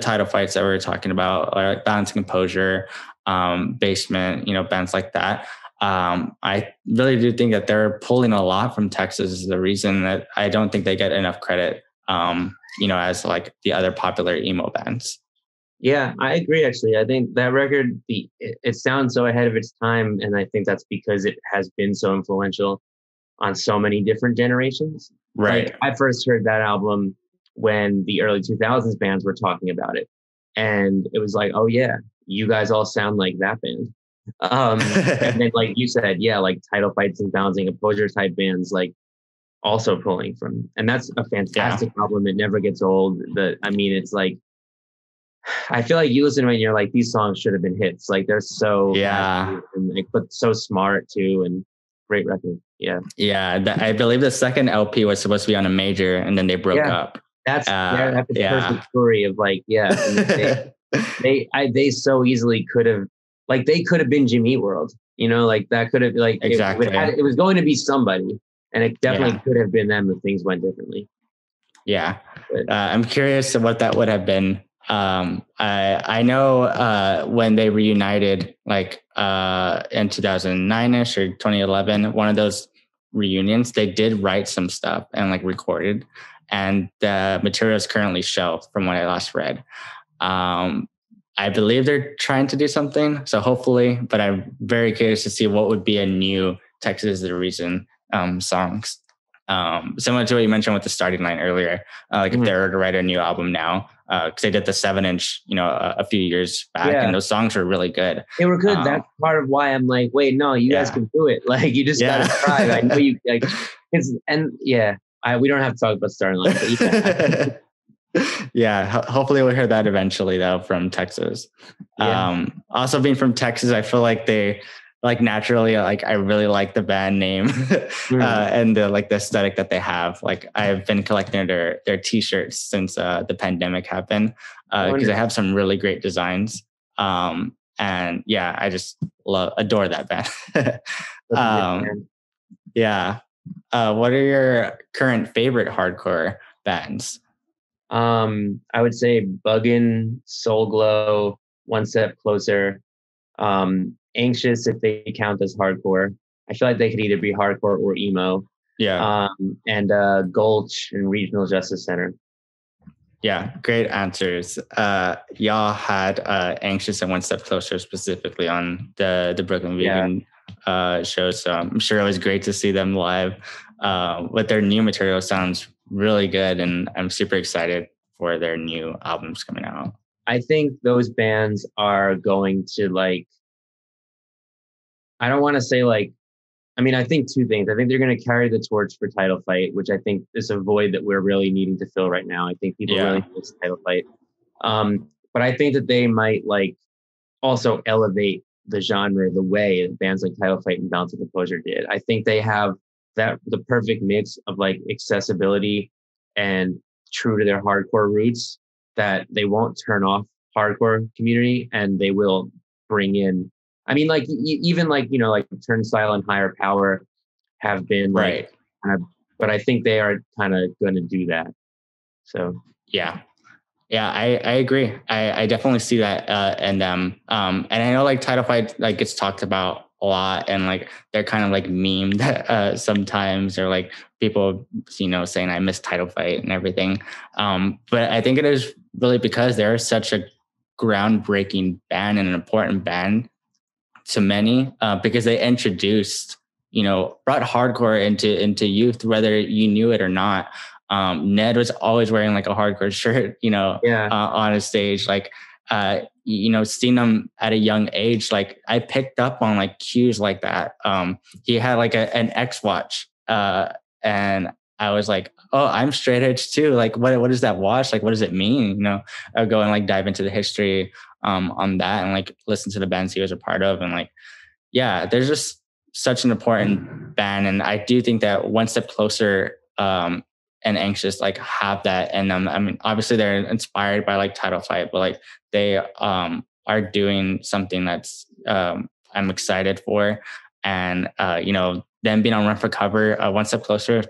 title fights that we were talking about, like Balance and Composure, Basement, bands like that. I really do think that they're pulling a lot from Texas is the reason that I don't think they get enough credit, as like the other popular emo bands. Yeah, I agree. Actually, I think that record, it sounds so ahead of its time. And I think that's because it has been so influential on so many different generations. Right. Like, I first heard that album when the early 2000s bands were talking about it. And it was like, oh yeah, you guys all sound like that band. And then like you said, yeah, like Title Fights and Balancing Composure type bands, like also pulling from, and that's a fantastic album. It never gets old. It's like, I feel like you listen to it and you're like, these songs should have been hits. Like they're so and but so smart too, and great record. Yeah. I believe the second LP was supposed to be on a major, and then they broke up. That's the perfect story of like, they so easily could have, like, they could have been Jimmy Eat World, like that could have, like, exactly. It was going to be somebody, and it definitely could have been them if things went differently. Yeah. I'm curious what that would have been. I know when they reunited, like in 2009ish or 2011, one of those reunions, they did write some stuff and like recorded, and the material is currently shelved from what I last read. I believe they're trying to do something, so hopefully, but I'm very curious to see what would be a new Texas Is the Reason songs. Similar to what you mentioned with the Starting Line earlier, if they were to write a new album now, because they did the 7-inch, a few years back, and those songs were really good. They were good. That's part of why I'm like, wait, no, you guys can do it. Like, you just gotta try. I know you like, we don't have to talk about Starting Line. But hopefully we'll hear that eventually though from Texas. Also being from Texas, I feel like they like naturally, like I really like the band name and the like the aesthetic that they have. Like I've been collecting their t-shirts since the pandemic happened because they have some really great designs. And I just adore that band. What are your current favorite hardcore bands? I would say Buggin', Soul Glow, One Step Closer, Anxious if they count as hardcore. I feel like they could either be hardcore or emo. And Gulch and Regional Justice Center. Yeah, great answers. Y'all had Anxious and One Step Closer specifically on the Brooklyn Vegan show, so I'm sure it was great to see them live. With their new material sounds really good, and I'm super excited for their new albums coming out. I think those bands are going to like, I don't want to say like, I think two things. I think they're going to carry the torch for Title Fight, which I think is a void that we're really needing to fill right now. I think people really need this Title Fight. But I think that they might like also elevate the genre the way bands like Title Fight and Balance and Composure did. I think they have the perfect mix of like accessibility and true to their hardcore roots, that they won't turn off hardcore community, and they will bring in, even like, like Turnstile and Higher Power, have been like Right. kind of, but I think they are kind of going to do that. So Yeah. Yeah, I agree. I definitely see that in them. And I know like title fight like gets talked about a lot, and like they're kind of like memed sometimes, or like people saying I miss title fight and everything. But I think it is really because they're such a groundbreaking band and an important band to many, because they introduced, brought hardcore into youth, whether you knew it or not. Ned was always wearing like a hardcore shirt, yeah, on a stage. Like, seeing him at a young age, like I picked up on like cues like that. He had like an X watch, and I was like, oh, I'm straight edge too. Like, what is that watch? Like, what does it mean? I'll go and like dive into the history on that, and like listen to the bands he was a part of. And like, yeah, there's just such an important band. And I do think that one step closer, and Anxious like have that in them. I mean, obviously they're inspired by like Title Fight, but like they are doing something that's I'm excited for. And them being on Run for Cover, one step closer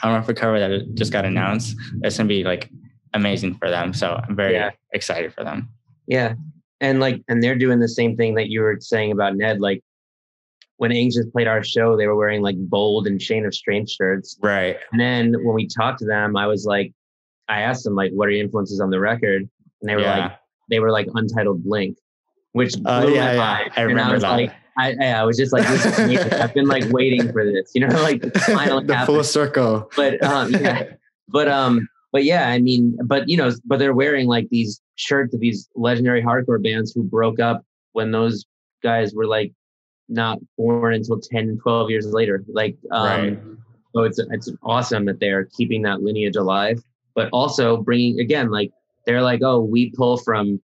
on Run for Cover that just got announced, it's gonna be like amazing for them. So I'm very excited for them. yeah, and they're doing the same thing that you were saying about Ned. Like when Anxious played our show, they were wearing like Bold and Chain of Strength shirts. Right. And then when we talked to them, I asked them like, what are your influences on the record? And they were like Untitled Blink, which blew my mind. I remember that. Like, I was just like, this is amazing. I've been like waiting for this, like finally the full circle. But but yeah, I mean, but they're wearing like these shirts of these legendary hardcore bands who broke up when those guys were like not born until 10, 12 years later. Like, right. So it's awesome that they're keeping that lineage alive, but also bringing, again, like they're like, oh, we pull from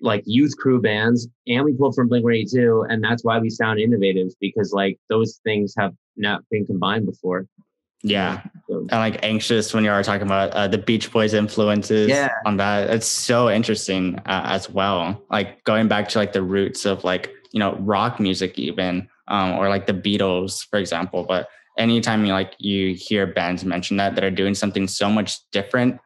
like youth crew bands and we pull from Blink-182, and that's why we sound innovative, because like those things have not been combined before. Yeah. So, and like Anxious, when you are talking about the Beach Boys influences on that, it's so interesting as well. Like going back to like the roots of like, rock music even, or like the Beatles, for example. But anytime you hear bands mention that are doing something so much different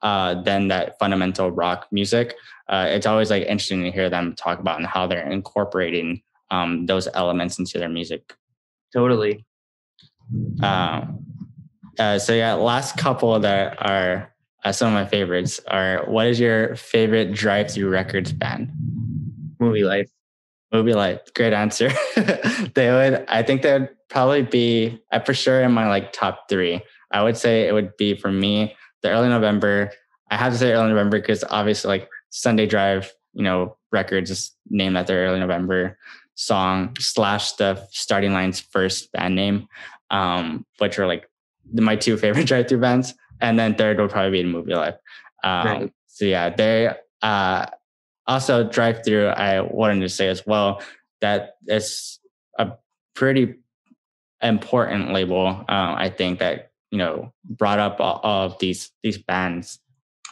than that fundamental rock music, it's always like interesting to hear them talk about and how they're incorporating those elements into their music. Totally. So yeah, last couple that are some of my favorites are, what is your favorite drive-through records band? Movie Life. Movie Life. Great answer. I think they would probably be for sure in my like top 3. I would say it would be for me, the Early November. I have to say Early November because obviously like Sunday Drive, records is named after Early November song / the Starting Line's first band name, which are like my 2 favorite drive-through bands. And then third will probably be Movie Life. Right. So yeah, they also drive-through. I wanted to say as well that it's a pretty important label. I think that brought up all of these bands,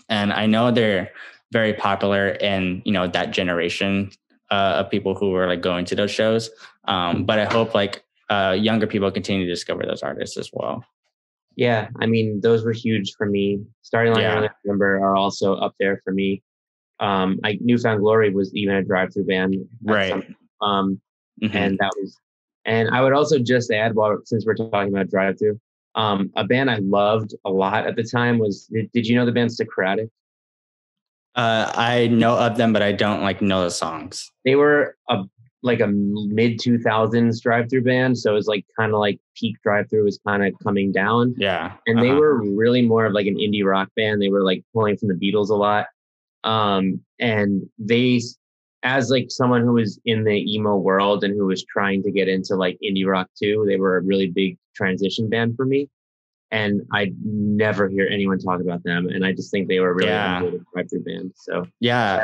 and I know they're very popular in that generation of people who were like going to those shows. But I hope like younger people continue to discover those artists as well. Yeah, I mean, those were huge for me. Starting Line, Early November are also up there for me. Newfound Glory was even a drive-through band, right? And that was, and I would also just add, since we're talking about drive-through, a band I loved a lot at the time was, did you know the band Socratic? I know of them, but I don't like know the songs. They were a mid 2000s drive-through band, so it was like kind of like peak drive-through was kind of coming down. Yeah, and they were really more of like an indie rock band. They were like pulling from the Beatles a lot. And they, as like someone who was in the emo world and who was trying to get into like indie rock too, they were a really big transition band for me. And I never hear anyone talk about them. And I just think they were really underrated drive-through band. So yeah,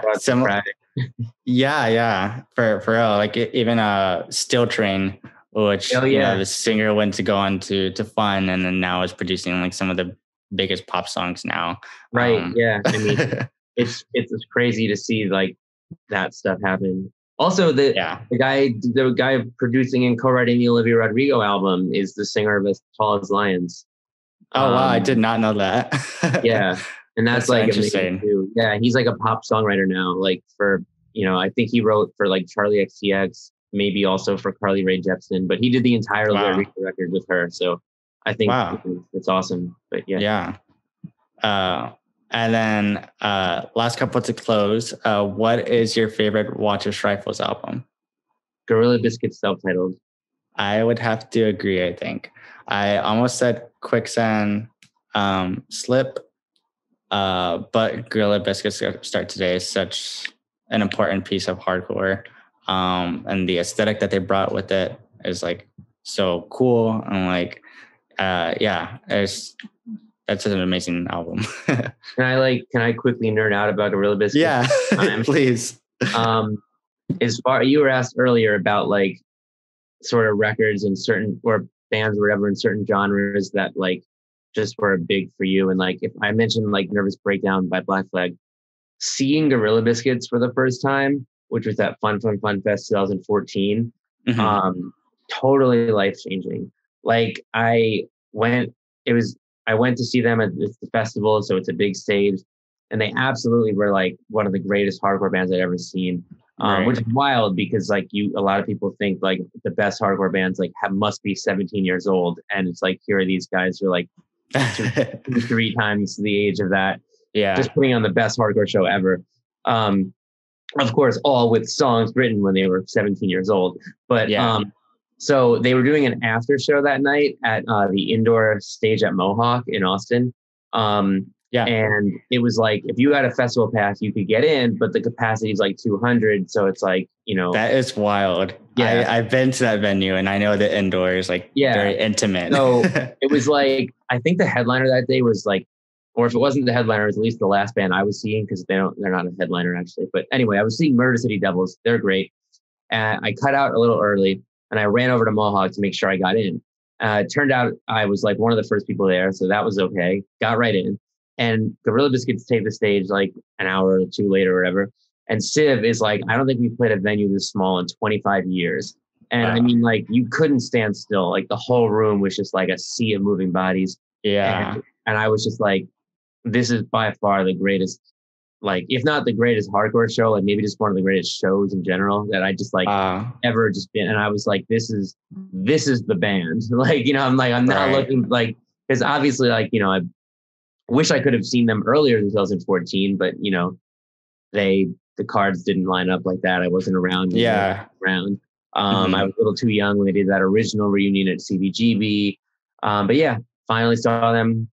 for real. Like even Steel Train, which the singer went to go on to Fun, and then now is producing like some of the biggest pop songs now. Right. Yeah. I mean, it's crazy to see like that stuff happen. Also, Yeah. the guy producing and co-writing the Olivia Rodrigo album is the singer of As Tall as Lions. Oh, wow. I did not know that. Yeah. And that's so like interesting. amazing too. Yeah. He's like a pop songwriter now, like for, I think he wrote for like Charlie XCX, maybe also for Carly Rae Jepsen, but he did the entire Olivia Rodrigo record with her. So I think it's awesome. But yeah. Yeah. And then last couple to close, what is your favorite Watchers Rifles album? Gorilla Biscuits self-titled. I would have to agree, I think. I almost said Quicksand Slip, but Gorilla Biscuits Start Today is such an important piece of hardcore. And the aesthetic that they brought with it is like so cool. And like, that's an amazing album. Can I quickly nerd out about Gorilla Biscuits? Yeah, please. As far you were asked earlier about like sort of records and certain or bands or whatever in certain genres that like just were big for you. And like, if I mentioned like Nervous Breakdown by Black Flag, seeing Gorilla Biscuits for the first time, which was at Fun Fest 2014, totally life-changing. Like I went to see them at the festival. So it's a big stage and they absolutely were like one of the greatest hardcore bands I'd ever seen. Which is wild because like a lot of people think like the best hardcore bands like must be 17 years old. And it's like, here are these guys who are like 3 times the age of that. Yeah. Just putting on the best hardcore show ever. Of course, all with songs written when they were 17 years old. But so they were doing an after show that night at the indoor stage at Mohawk in Austin. And it was like, if you had a festival pass, you could get in, but the capacity is like 200. So it's like, that is wild. Yeah. I've been to that venue and I know the indoor is like very intimate. So it was like, I think the headliner that day was like, or if it wasn't the headliner, it was at least the last band I was seeing because they're not a headliner actually. But anyway, I was seeing Murder City Devils. They're great. And I cut out a little early and I ran over to Mohawk to make sure I got in. It turned out I was like one of the first people there. So that was okay. Got right in. And Gorilla Biscuits take the stage like an hour or two later or whatever. And Civ is like, I don't think we've played a venue this small in 25 years. And I mean, like, you couldn't stand still. Like, the whole room was just like a sea of moving bodies. Yeah. And I was just like, this is by far the greatest, like, if not the greatest hardcore show, like maybe just one of the greatest shows in general that I just like ever just been. And I was like, this is the band. Like, I'm like, I'm not looking like, because obviously like, I wish I could have seen them earlier in 2014, but the cards didn't line up like that. I wasn't around. I was a little too young when they did that original reunion at CBGB. But yeah, finally saw them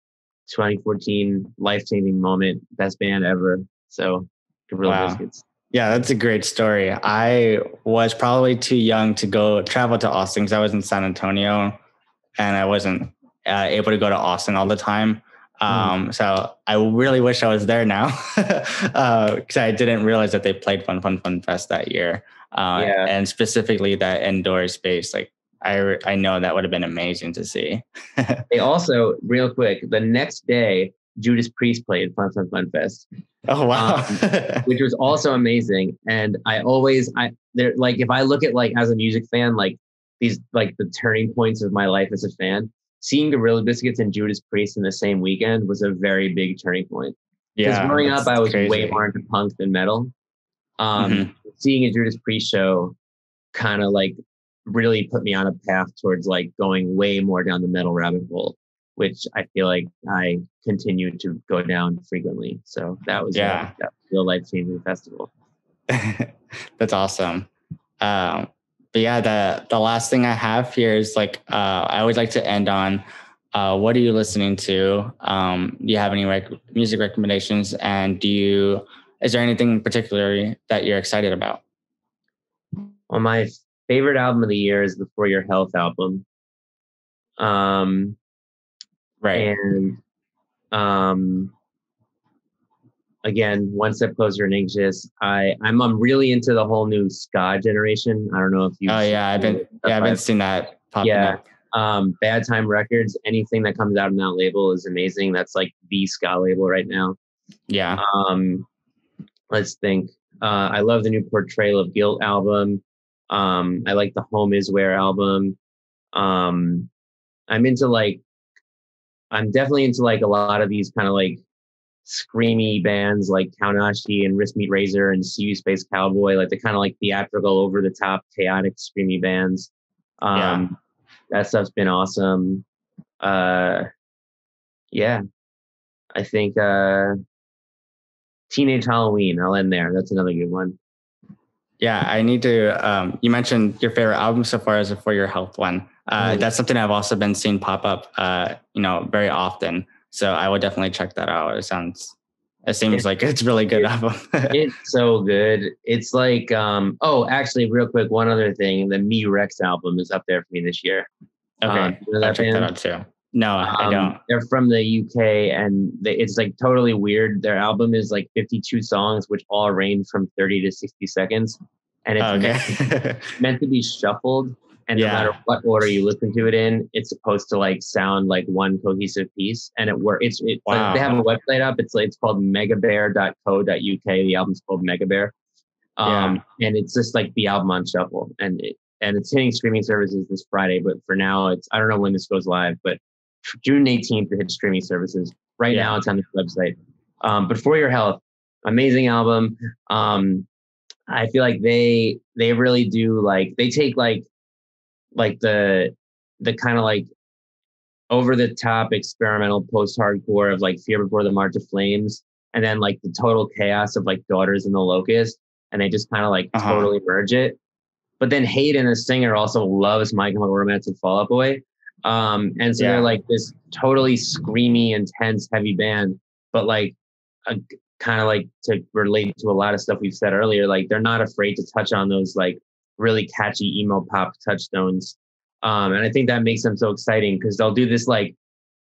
2014, life-changing moment, best band ever. So Gorilla Biscuits. Yeah, that's a great story. I was probably too young to travel to Austin because I was in San Antonio and I wasn't able to go to Austin all the time. So I really wish I was there now because I didn't realize that they played Fun Fest that year. And specifically that indoor space. Like I know that would have been amazing to see. They also, real quick, the next day, Judas Priest played Fun Fest. Oh, wow. Which was also amazing. And they're like, if I look at like, as a music fan, like these, like the turning points of my life as a fan, seeing Gorilla Biscuits and Judas Priest in the same weekend was a very big turning point. Because growing up, I was way more into punk than metal. Seeing a Judas Priest show kind of like really put me on a path towards like going way more down the metal rabbit hole, which I feel like I continue to go down frequently. So that was a real life-changing festival. That's awesome. But yeah, the last thing I have here is like, I always like to end on, what are you listening to? Do you have any music recommendations? And is there anything in particular that you're excited about? Well, my favorite album of the year is the For Your Health album. And again, One Step Closer and Anxious. I'm really into the whole new ska generation. I don't know if you. Oh yeah, I've been seeing that popping up. Bad Time Records. Anything that comes out on that label is amazing. That's like the ska label right now. Yeah. Let's think. I love the new Portrayal of Guilt album. I like the Home Is Where album. Um, I'm into like, I'm definitely into like a lot of these kind of like screamy bands like Kaunashi and Wrist Meet Razor and See You Space Cowboy, like the kind of like theatrical, over the top, chaotic, screamy bands. Yeah. That stuff's been awesome. Uh, yeah, I think Teenage Halloween. I'll end there. That's another good one. Yeah, I need to. You mentioned your favorite album so far as a For Your Health one. That's something I've also been seeing pop up, very often. So I would definitely check that out. It seems like it's really good album. It's so good. It's like, actually, real quick, one other thing. The Me Rex album is up there for me this year. Okay, You know I'll check that out too. No, I don't. They're from the UK, and it's like totally weird. Their album is like 52 songs, which all range from 30 to 60 seconds, and it's meant to be shuffled. And no matter what order you listen to it in, it's supposed to like sound like one cohesive piece, and it works. Like, they have a website up. It's called megabear.co.uk. The album's called Megabear, and it's just like the album on shuffle, and it's hitting streaming services this Friday. But for now, I don't know when this goes live, but June 18th, it hits streaming services. Right now, it's on the website. But For Your Health, amazing album. I feel like they really do, like, they take like the kind of like over the top experimental post-hardcore of like Fear Before the March of Flames, and then like the total chaos of like Daughters and the Locust, and they just kind of like totally merge it. But then Hayden, the singer, also loves My Chemical Romance and Fall Out Boy. And so they're like this totally screamy, intense, heavy band, but like kind of like, to relate to a lot of stuff we've said earlier, like they're not afraid to touch on those like really catchy emo pop touchstones. And I think that makes them so exciting, because they'll do this like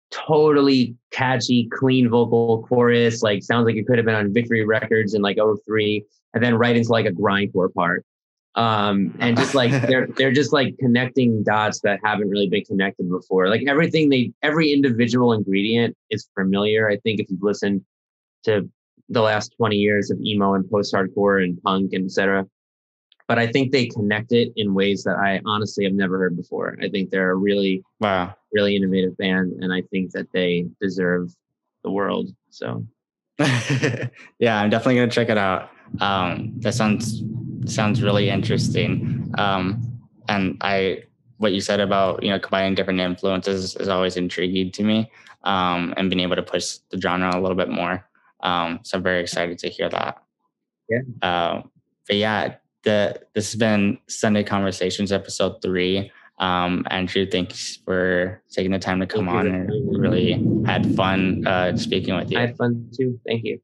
totally catchy, clean vocal chorus, like sounds like it could have been on Victory Records in like '03, and then right into like a grindcore part. And just like they're just like connecting dots that haven't really been connected before. Like every individual ingredient is familiar. I think if you've listened to the last 20 years of emo and post-hardcore and punk and etc. But I think they connect it in ways that I honestly have never heard before. I think they're a really, really innovative band, and I think that they deserve the world. So, yeah, I'm definitely gonna check it out. That sounds really interesting. And what you said about combining different influences is always intriguing to me. And being able to push the genre a little bit more. So I'm very excited to hear that. Yeah. But yeah. This has been Sunday Conversations episode 3. Andrew, thanks for taking the time to come on. And really had fun speaking with you. I had fun too. Thank you.